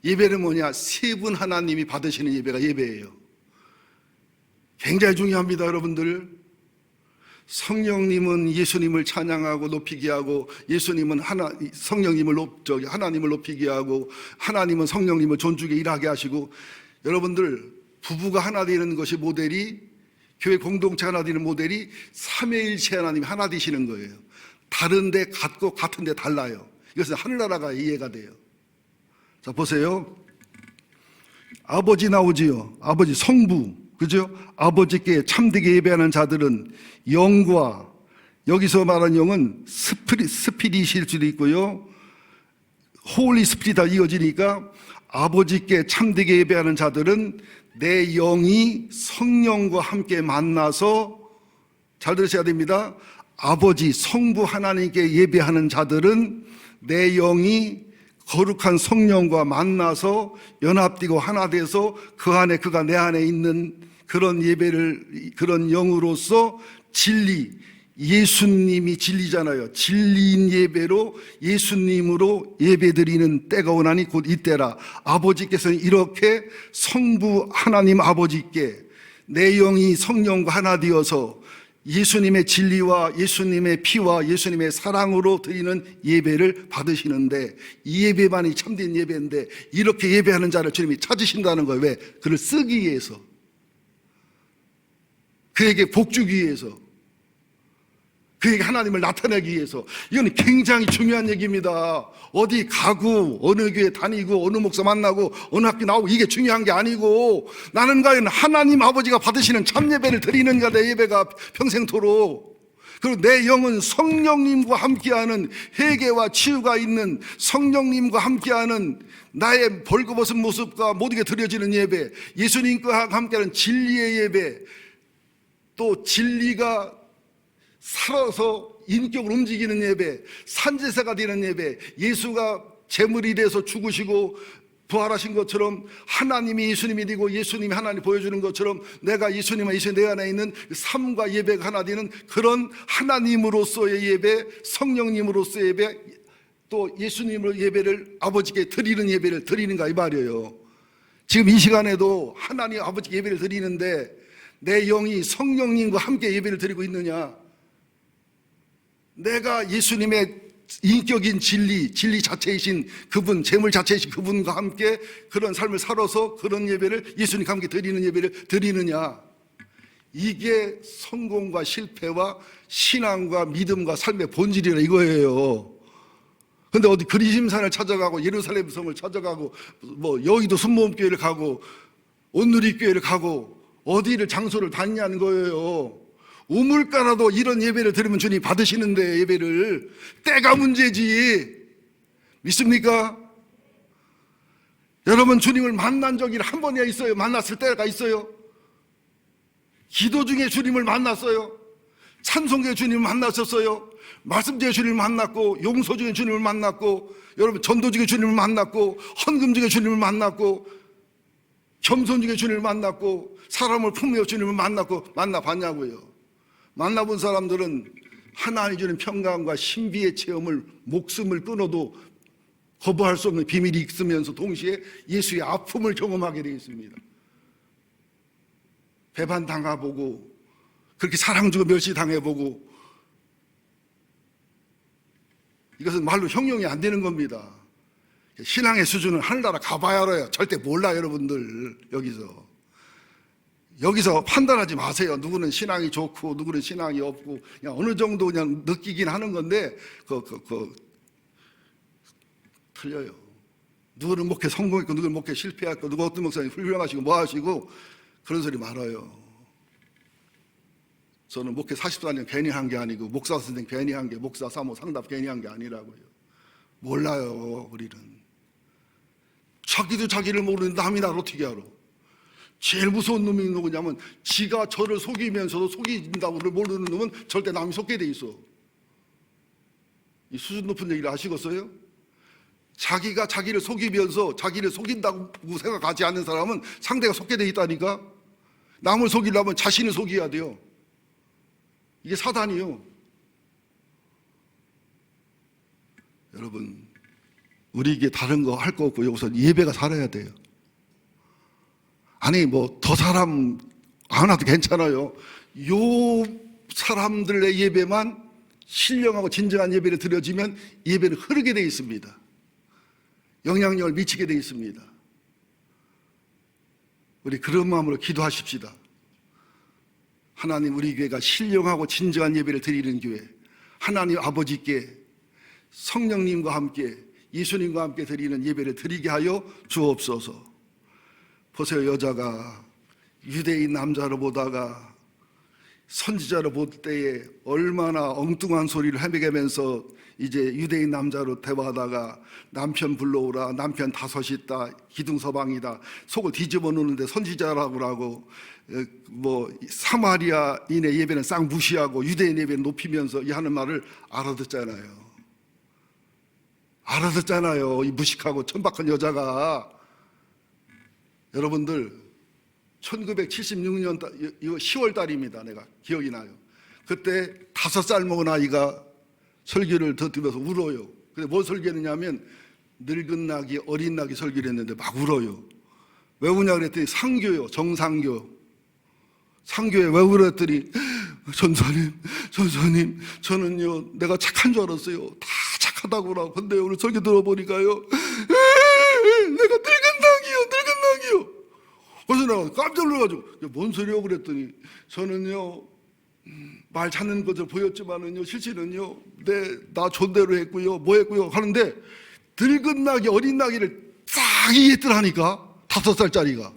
예배는 뭐냐? 세 분 하나님이 받으시는 예배가 예배예요. 굉장히 중요합니다, 여러분들. 성령님은 예수님을 찬양하고 높이게 하고, 예수님은 하나님을 높이게 하고, 하나님은 성령님을 존중에 일하게 하시고, 여러분들 부부가 하나 되는 것이 모델이, 교회 공동체 하나 되는 모델이 삼위일체 하나님이 하나 되시는 거예요. 다른데 같고 같은데 달라요. 이것은 하늘나라가 이해가 돼요. 자, 보세요. 아버지 나오지요. 아버지 성부, 그죠? 아버지께 참되게 예배하는 자들은 영과, 여기서 말하는 영은 스피릿일 수도 있고요, 홀리 스피릿다 이어지니까, 아버지께 참되게 예배하는 자들은 내 영이 성령과 함께 만나서, 잘 들으셔야 됩니다. 아버지 성부 하나님께 예배하는 자들은 내 영이 거룩한 성령과 만나서 연합되고 하나 돼서 그 안에, 그가 내 안에 있는 그런 예배를, 그런 영으로서 진리, 예수님이 진리잖아요. 진리인 예배로, 예수님으로 예배드리는 때가 오나니 곧 이때라. 아버지께서는 이렇게 성부 하나님 아버지께 내 영이 성령과 하나 되어서 예수님의 진리와 예수님의 피와 예수님의 사랑으로 드리는 예배를 받으시는데, 이 예배만이 참된 예배인데, 이렇게 예배하는 자를 주님이 찾으신다는 거예요. 왜? 그를 쓰기 위해서, 그에게 복 주기 위해서, 그에게 하나님을 나타내기 위해서. 이건 굉장히 중요한 얘기입니다. 어디 가고 어느 교회 다니고 어느 목사 만나고 어느 학교 나오고 이게 중요한 게 아니고, 나는 과연 하나님 아버지가 받으시는 참 예배를 드리는가, 내 예배가 평생토록. 그리고 내 영은 성령님과 함께하는 회개와 치유가 있는, 성령님과 함께하는 나의 벌거벗은 모습과 모두게 드려지는 예배, 예수님과 함께하는 진리의 예배, 또 진리가 살아서 인격을 움직이는 예배, 산제사가 되는 예배, 예수가 제물이 돼서 죽으시고 부활하신 것처럼 하나님이 예수님이 되고 예수님이 하나님 보여주는 것처럼 내가 예수님과 예수님 내 안에 있는 삶과 예배가 하나 되는 그런 하나님으로서의 예배, 성령님으로서의 예배, 또 예수님으로 예배를 아버지께 드리는 예배를 드리는가 이 말이에요. 지금 이 시간에도 하나님 아버지 예배를 드리는데 내 영이 성령님과 함께 예배를 드리고 있느냐? 내가 예수님의 인격인 진리 자체이신 그분, 재물 자체이신 그분과 함께 그런 삶을 살아서 그런 예배를, 예수님과 함께 드리는 예배를 드리느냐? 이게 성공과 실패와 신앙과 믿음과 삶의 본질이라 이거예요. 근데 어디 그리심산을 찾아가고 예루살렘 성을 찾아가고 뭐 여의도 순복음교회를 가고 온누리교회를 가고 어디를 장소를 다니냐는 거예요. 우물가라도 이런 예배를 드리면 주님 받으시는데, 예배를, 때가 문제지. 믿습니까? 여러분, 주님을 만난 적이 한 번이야 있어요? 만났을 때가 있어요? 기도 중에 주님을 만났어요? 찬송 중에 주님을 만났었어요? 말씀 중에 주님을 만났고, 용서 중에 주님을 만났고, 여러분 전도 중에 주님을 만났고, 헌금 중에 주님을 만났고, 겸손 중에 주님을 만났고, 사람을 품며 주님을 만났고, 만나봤냐고요? 만나본 사람들은 하나님 주는 평강과 신비의 체험을 목숨을 끊어도 거부할 수 없는 비밀이 있으면서 동시에 예수의 아픔을 경험하게 되어 있습니다. 배반당해보고, 그렇게 사랑 주고 멸시당해보고, 이것은 말로 형용이 안 되는 겁니다. 신앙의 수준은 하늘나라 가봐야 알아요. 절대 몰라요, 여러분들. 여기서 판단하지 마세요. 누구는 신앙이 좋고 누구는 신앙이 없고, 그냥 어느 정도 그냥 느끼긴 하는 건데 틀려요. 누구는 목회 성공했고 누구는 목회 실패했고, 누구 어떤 목사님 훌륭하시고 뭐 하시고 그런 소리 말아요. 저는 목회 44년 괜히 한 게 아니고, 목사 선생 괜히 한 게, 목사 사모 상답 괜히 한 게 아니라고요. 몰라요. 우리는 자기도 자기를 모르는 남이 나를 어떻게 알아? 제일 무서운 놈이 누구냐면, 지가 저를 속이면서도 속인다고 모르는 놈은 절대 남이 속게 돼 있어. 이 수준 높은 얘기를 아시겠어요? 자기가 자기를 속이면서 자기를 속인다고 생각하지 않는 사람은 상대가 속게 돼 있다니까. 남을 속이려면 자신을 속여야 돼요. 이게 사단이요. 여러분, 우리에게 다른 거 할 거 없고 여기서 예배가 살아야 돼요. 아니 뭐 더 사람 안 와도 괜찮아요. 요 사람들의 예배만 신령하고 진정한 예배를 드려지면 예배는 흐르게 되어 있습니다. 영향력을 미치게 되어 있습니다. 우리 그런 마음으로 기도하십시다. 하나님, 우리 교회가 신령하고 진정한 예배를 드리는 교회, 하나님 아버지께 성령님과 함께 예수님과 함께 드리는 예배를 드리게 하여 주옵소서. 보세요, 여자가 유대인 남자로 보다가 선지자로 볼 때에 얼마나 엉뚱한 소리를 헤매면서 이제 유대인 남자로 대화하다가 남편 불러오라, 남편 다섯 있다, 기둥서방이다, 속을 뒤집어 놓는데 선지자라고 하고, 뭐 사마리아인의 예배는 싹 무시하고 유대인 예배는 높이면서 이 하는 말을 알아듣잖아요. 이 무식하고 천박한 여자가. 여러분들, 1976년 10월 달입니다. 내가 기억이 나요. 그때 5살 먹은 아이가 설교를 듣으면서 울어요. 근데 뭘 설교했느냐면 늙은 낙이 어린 낙이 설교를 했는데 막 울어요. 왜 우냐 그랬더니 상교요, 정상교. 상교에 왜 울었더니 전사님, 저는요 내가 착한 줄 알았어요. 다 착하다고 그러고. 근데 오늘 설교 들어보니까요, 내가 늙은 낙이요. 그래서 내가 깜짝 놀라가지고 뭔 소리요? 그랬더니 저는요 말 찾는 것을 보였지만은요 실제는요 나 존대로 했고요 뭐 했고요 하는데 늙은 낙이 어린 낙이를 딱 이해했더라니까. 5살짜리가.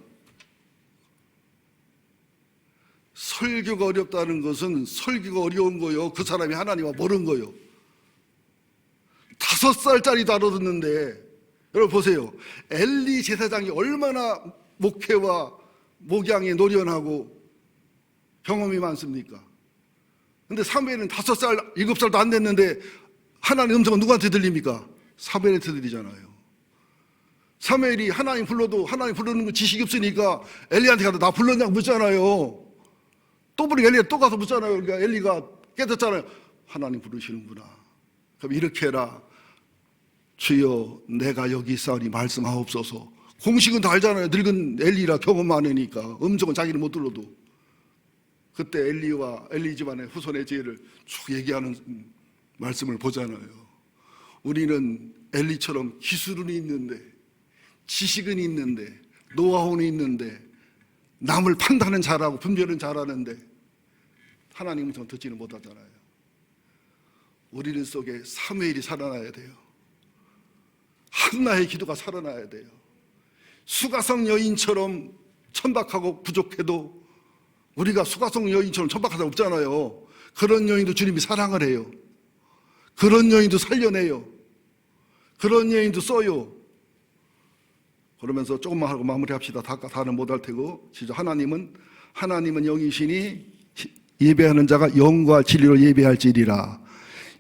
설교가 어렵다는 것은 설교가 어려운 거요, 그 사람이 하나님과 모르는 거요. 5살짜리도 알아듣는데. 여러분 보세요, 엘리 제사장이 얼마나 목회와 목양에 노련하고 경험이 많습니까? 근데 사무엘은 5살, 7살도 안 됐는데 하나님의 음성은 누구한테 들립니까? 사무엘한테 들리잖아요. 사무엘이 하나님 불러도 하나님 부르는 거 지식이 없으니까 엘리한테 가서 나 불렀냐고 묻잖아요. 또 부르니까 엘리가 또 가서 묻잖아요. 그러니까 엘리가 깨닫잖아요. 하나님 부르시는구나. 그럼 이렇게 해라. 주여, 내가 여기 있사오니 말씀하옵소서. 공식은 다 알잖아요. 늙은 엘리라 경험 많으니까. 음성은 자기는 못 들어도. 그때 엘리 집안의 후손의 지혜를 쭉 얘기하는 말씀을 보잖아요. 우리는 엘리처럼 기술은 있는데, 지식은 있는데, 노하우는 있는데, 남을 판단은 잘하고 분별은 잘하는데 하나님 음성 듣지는 못하잖아요. 우리는 속에 사무엘이 살아나야 돼요. 한나의 기도가 살아나야 돼요. 수가성 여인처럼 천박하고 부족해도 우리가 수가성 여인처럼 천박한 사람 없잖아요. 그런 여인도 주님이 사랑을 해요. 그런 여인도 살려내요. 그런 여인도 써요. 그러면서 조금만 하고 마무리합시다. 다는 못할 테고. 진짜 하나님은 영이시니 예배하는 자가 영과 진리로 예배할지니라.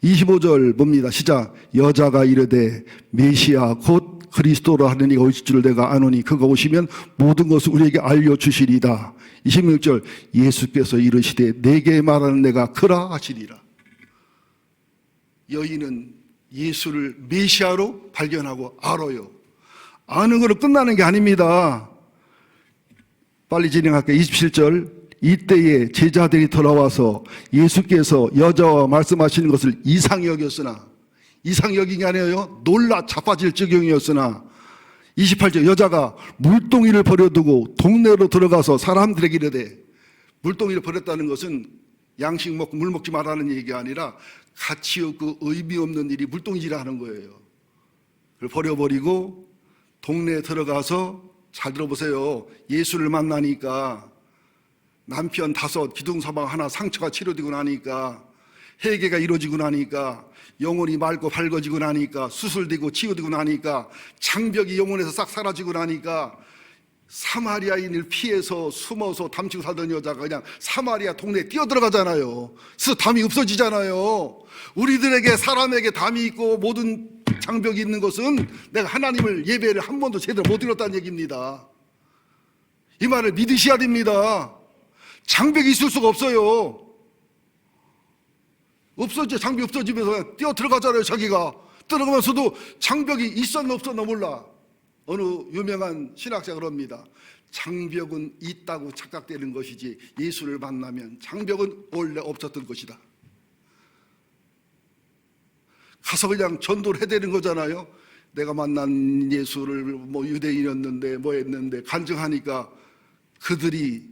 25절 봅니다. 시작. 여자가 이르되 메시아 곧 그리스도라 하는 이가 오실 줄 내가 아노니 그가 오시면 모든 것을 우리에게 알려주시리다. 26절 예수께서 이르시되 내게 말하는 내가 그라 하시리라. 여인은 예수를 메시아로 발견하고 알아요. 아는 거로 끝나는 게 아닙니다. 빨리 진행할게요. 27절 이때에 제자들이 돌아와서 예수께서 여자와 말씀하시는 것을 이상히 여겼으나, 이상히 여긴 게 아니에요. 놀라 자빠질 지경이었으나. 28절 여자가 물동이를 버려두고 동네로 들어가서 사람들에게 이르되, 물동이를 버렸다는 것은 양식 먹고 물 먹지 말라는 얘기가 아니라 가치 없고 의미 없는 일이 물동이질을 하는 거예요. 그걸 버려버리고 동네에 들어가서, 잘 들어보세요. 예수를 만나니까 남편 5, 기둥서방 하나 상처가 치료되고 나니까, 회개가 이루어지고 나니까, 영혼이 맑고 밝아지고 나니까, 수술되고 치유되고 나니까, 장벽이 영혼에서 싹 사라지고 나니까, 사마리아인을 피해서 숨어서 담치고 살던 여자가 그냥 사마리아 동네에 뛰어들어가잖아요. 그래서 담이 없어지잖아요. 우리들에게, 사람에게 담이 있고 모든 장벽이 있는 것은 내가 하나님을 예배를 한 번도 제대로 못 드렸다는 얘기입니다. 이 말을 믿으셔야 됩니다. 장벽이 있을 수가 없어요. 없어져, 장벽 없어지면서 그냥 뛰어 들어가잖아요. 자기가 들어가면서도 장벽이 있었나 없었나 몰라. 어느 유명한 신학자가 그럽니다. 장벽은 있다고 착각되는 것이지 예수를 만나면 장벽은 원래 없었던 것이다. 가서 그냥 전도를 해야 되는 거잖아요. 내가 만난 예수를 뭐 유대인이었는데 뭐 했는데 간증하니까 그들이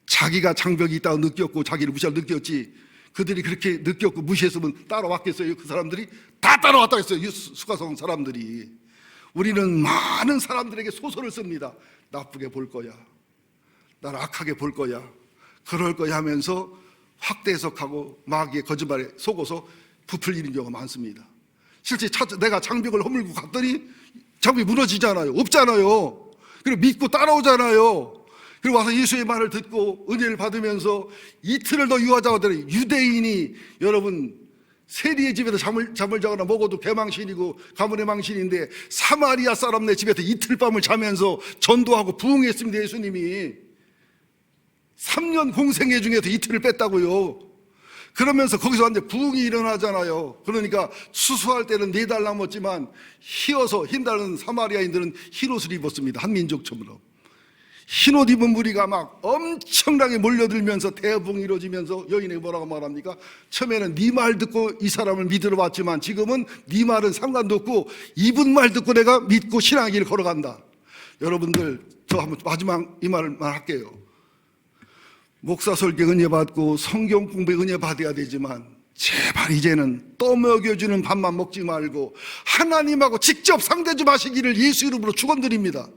자기가 장벽이 있다고 느꼈고 자기를 무시하고 느꼈지, 그들이 그렇게 느꼈고 무시했으면 따라왔겠어요? 그 사람들이 다 따라왔다 했어요. 수가성 사람들이. 우리는 많은 사람들에게 소설을 씁니다. 나쁘게 볼 거야, 나를 악하게 볼 거야, 그럴 거야 하면서 확대 해석하고 마귀의 거짓말에 속아서 부풀리는 경우가 많습니다. 실제 내가 장벽을 허물고 갔더니 장벽이 무너지잖아요. 없잖아요. 그리고 믿고 따라오잖아요. 그리고 와서 예수의 말을 듣고 은혜를 받으면서 이틀을 더 유하자고 하더니, 유대인이 여러분 세리의 집에서 잠을 자거나 먹어도 개망신이고 가문의 망신인데 사마리아 사람네 집에서 이틀 밤을 자면서 전도하고 부흥했습니다. 예수님이 3년 공생애 중에서 이틀을 뺐다고요. 그러면서 거기서 완전 부흥이 일어나잖아요. 그러니까 수수할 때는 4달 남았지만 희어서 힘다른 사마리아인들은 흰옷을 입었습니다. 한민족처럼 흰옷 입은 무리가 막 엄청나게 몰려들면서 대부흥이 이루어지면서 여인에게 뭐라고 말합니까? 처음에는 네 말 듣고 이 사람을 믿으러 왔지만 지금은 네 말은 상관도 없고 이분 말 듣고 내가 믿고 신앙의 길을 걸어간다. 여러분들, 저 한번 마지막 이 말을 말할게요. 목사 설교 은혜 받고 성경 공부에 은혜 받아야 되지만 제발 이제는 떠먹여주는 밥만 먹지 말고 하나님하고 직접 상대 좀 하시기를 예수 이름으로 축원드립니다.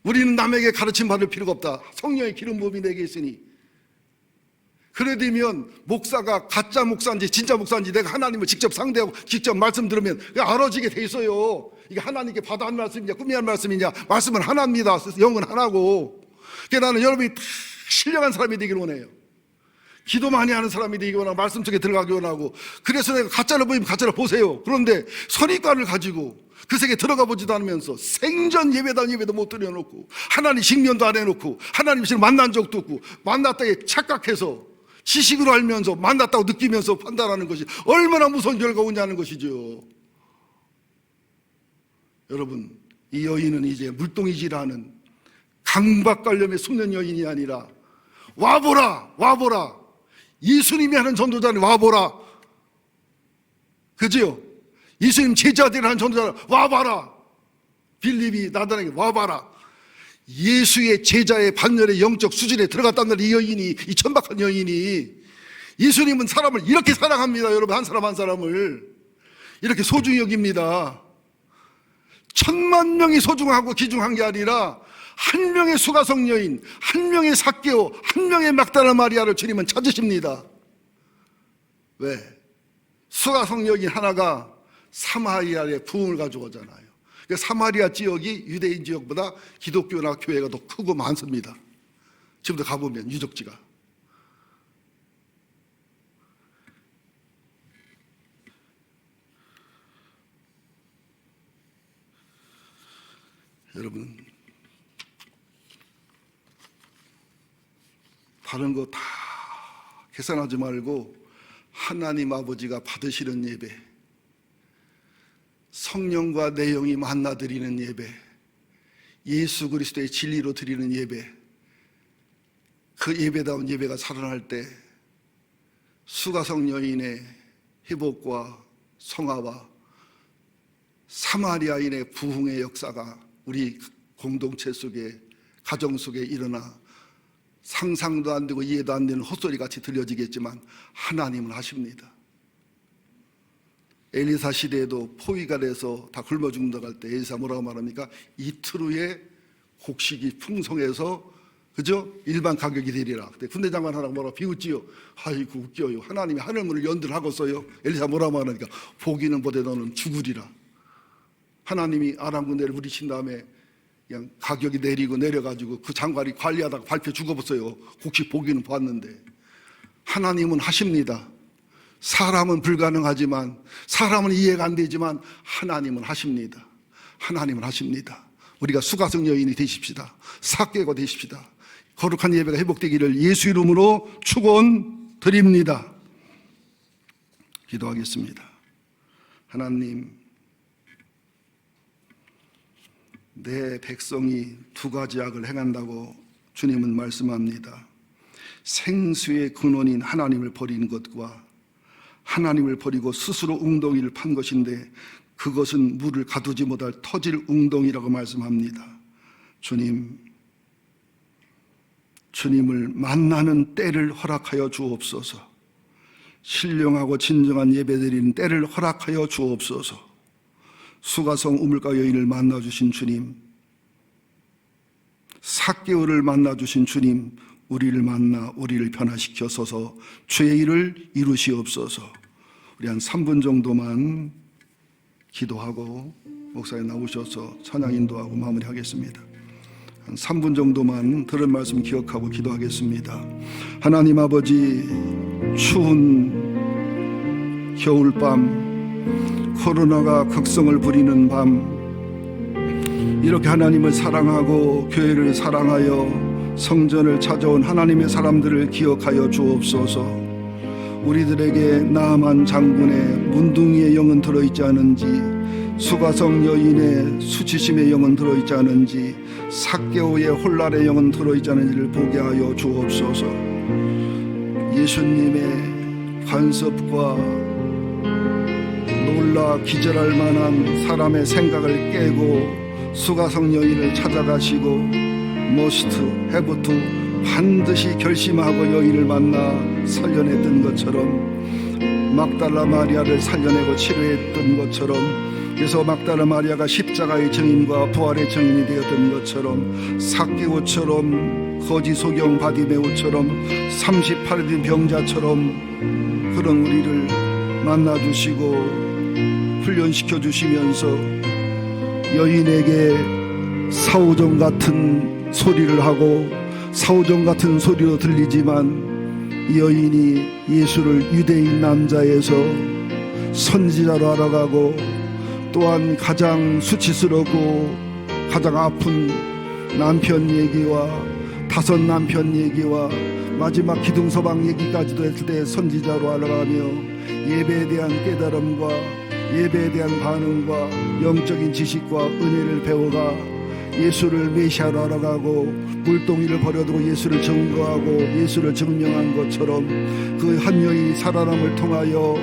우리는 남에게 가르침 받을 필요가 없다. 성령의 기름 부음이 내게 있으니. 그래 되면 목사가 가짜 목사인지 진짜 목사인지 내가 하나님을 직접 상대하고 직접 말씀 들으면 알아지게 돼 있어요. 이게 하나님께 받아 한 말씀이냐 꿈이 한 말씀이냐. 말씀은 하나입니다. 영은 하나고. 그래서 나는 여러분이 다 신령한 사람이 되기를 원해요. 기도 많이 하는 사람이 되기 원하고 말씀 속에 들어가기 원하고. 그래서 내가 가짜를 보이면 가짜를 보세요. 그런데 선입관을 가지고 그 세계에 들어가 보지도 않으면서 생전 예배당 예배도 못 드려놓고 하나님 직면도 안 해놓고 하나님 씨를 만난 적도 없고 만났다에 착각해서 지식으로 알면서 만났다고 느끼면서 판단하는 것이 얼마나 무서운 결과가 오냐는 것이죠. 여러분, 이 여인은 이제 물동이질하는 강박관념의 소년 여인이 아니라 와보라 와보라, 예수님이 하는 전도자는 와보라, 그죠? 예수님 제자들이 하는 전도자는 와봐라. 빌립이 나단에게 와봐라. 예수의 제자의 반열의 영적 수준에 들어갔다는 이 여인이, 이 천박한 여인이. 예수님은 사람을 이렇게 사랑합니다. 여러분, 한 사람 한 사람을 이렇게 소중히 여깁니다. 10,000,000명이 소중하고 귀중한 게 아니라 한 명의 수가성 여인, 한 명의 삭개오, 한 명의 막달라 마리아를 주님은 찾으십니다. 왜? 수가성 여인 하나가 사마리아의 부흥을 가져오잖아요. 그러니까 사마리아 지역이 유대인 지역보다 기독교나 교회가 더 크고 많습니다. 지금도 가보면 유적지가. 여러분, 다른 거 다 계산하지 말고 하나님 아버지가 받으시는 예배, 성령과 내용이 만나 드리는 예배, 예수 그리스도의 진리로 드리는 예배, 그 예배다운 예배가 살아날 때 수가성 여인의 회복과 성화와 사마리아인의 부흥의 역사가 우리 공동체 속에, 가정 속에 일어나 상상도 안 되고 이해도 안 되는 헛소리 같이 들려지겠지만 하나님은 하십니다. 엘리사 시대에도 포위가 돼서 다 굶어 죽는다고 할 때 엘리사 뭐라고 말합니까? 이틀 후에 곡식이 풍성해서, 그죠? 일반 가격이 되리라. 그때 군대 장관 하나가 뭐라고 비웃지요. 아이고 웃겨요. 하나님이 하늘문을 연들하고서요. 엘리사 뭐라고 말하니까 보기는 보되 너는 죽으리라. 하나님이 아람 군대를 부리신 다음에 그냥 가격이 내려가지고 그 장관이 관리하다가 밟혀 죽어버렸어요. 혹시 보기는 봤는데. 하나님은 하십니다. 사람은 불가능하지만, 사람은 이해가 안 되지만 하나님은 하십니다. 하나님은 하십니다. 우리가 수가성 여인이 되십시다. 삭개가 되십시다. 거룩한 예배가 회복되기를 예수 이름으로 축원드립니다. 드립니다. 기도하겠습니다. 하나님, 내 백성이 두 가지 악을 행한다고 주님은 말씀합니다. 생수의 근원인 하나님을 버리는 것과 하나님을 버리고 스스로 웅덩이를 판 것인데 그것은 물을 가두지 못할 터질 웅덩이라고 말씀합니다. 주님을 만나는 때를 허락하여 주옵소서. 신령하고 진정한 예배드리는 때를 허락하여 주옵소서. 수가성 우물가 여인을 만나주신 주님, 삭개오를 만나주신 주님, 우리를 만나 우리를 변화시켜서서 주의 일을 이루시옵소서. 우리 한 3분 정도만 기도하고 목사님 나오셔서 찬양 인도하고 마무리하겠습니다. 한 3분 정도만 들은 말씀 기억하고 기도하겠습니다. 하나님 아버지, 추운 겨울밤, 코로나가 극성을 부리는 밤, 이렇게 하나님을 사랑하고 교회를 사랑하여 성전을 찾아온 하나님의 사람들을 기억하여 주옵소서. 우리들에게 나아만 장군의 문둥이의 영은 들어있지 않은지, 수가성 여인의 수치심의 영은 들어있지 않은지, 삭개오의 혼란의 영은 들어있지 않은지를 보게 하여 주옵소서. 예수님의 간섭과 놀라 기절할 만한 사람의 생각을 깨고 수가성 여인을 찾아가시고 머스트, 해부투 반드시 결심하고 여인을 만나 살려냈던 것처럼, 막달라 마리아를 살려내고 치료했던 것처럼, 그래서 막달라 마리아가 십자가의 증인과 부활의 증인이 되었던 것처럼, 삭개오처럼, 거지 소경 바디메오처럼, 38일 된 병자처럼 그런 우리를 만나주시고 훈련시켜 주시면서 여인에게 사오정 같은 소리를 하고 사오정 같은 소리로 들리지만 여인이 예수를 유대인 남자에서 선지자로 알아가고, 또한 가장 수치스럽고 가장 아픈 남편 얘기와 5 남편 얘기와 마지막 기둥서방 얘기까지도 했을 때 선지자로 알아가며 예배에 대한 깨달음과 예배에 대한 반응과 영적인 지식과 은혜를 배워가 예수를 메시아로 알아가고 물동이를 버려두고 예수를 증거하고 예수를 증명한 것처럼, 그 한 여인이 살아남을 통하여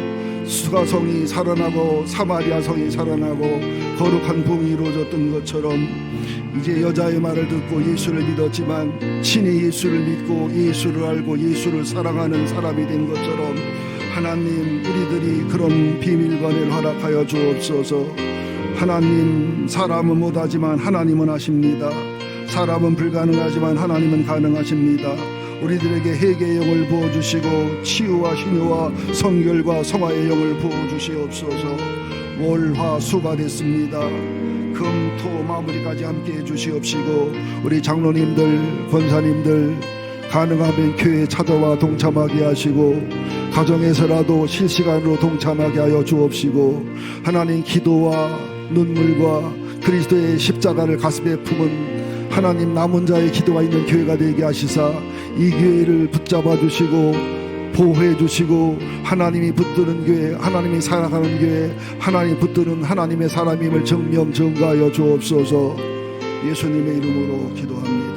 수가성이 살아나고 사마리아 성이 살아나고 거룩한 부흥이 이루어졌던 것처럼, 이제 여자의 말을 듣고 예수를 믿었지만 친히 예수를 믿고 예수를 알고 예수를 사랑하는 사람이 된 것처럼, 하나님, 우리들이 그런 비밀관을 허락하여 주옵소서. 하나님, 사람은 못하지만 하나님은 하십니다. 사람은 불가능하지만 하나님은 가능하십니다. 우리들에게 회개의 영을 부어주시고 치유와 희뇨와 성결과 성화의 영을 부어주시옵소서. 월화수가 됐습니다. 금, 토, 마무리까지 함께 해주시옵시고, 우리 장로님들, 권사님들 가능하면 교회에 찾아와 동참하게 하시고, 가정에서라도 실시간으로 동참하게 하여 주옵시고, 하나님, 기도와 눈물과 그리스도의 십자가를 가슴에 품은 하나님 남은 자의 기도가 있는 교회가 되게 하시사 이 교회를 붙잡아 주시고 보호해 주시고, 하나님이 붙드는 교회, 하나님이 살아가는 교회, 하나님이 붙드는 하나님의 사람임을 증명 증거하여 주옵소서. 예수님의 이름으로 기도합니다.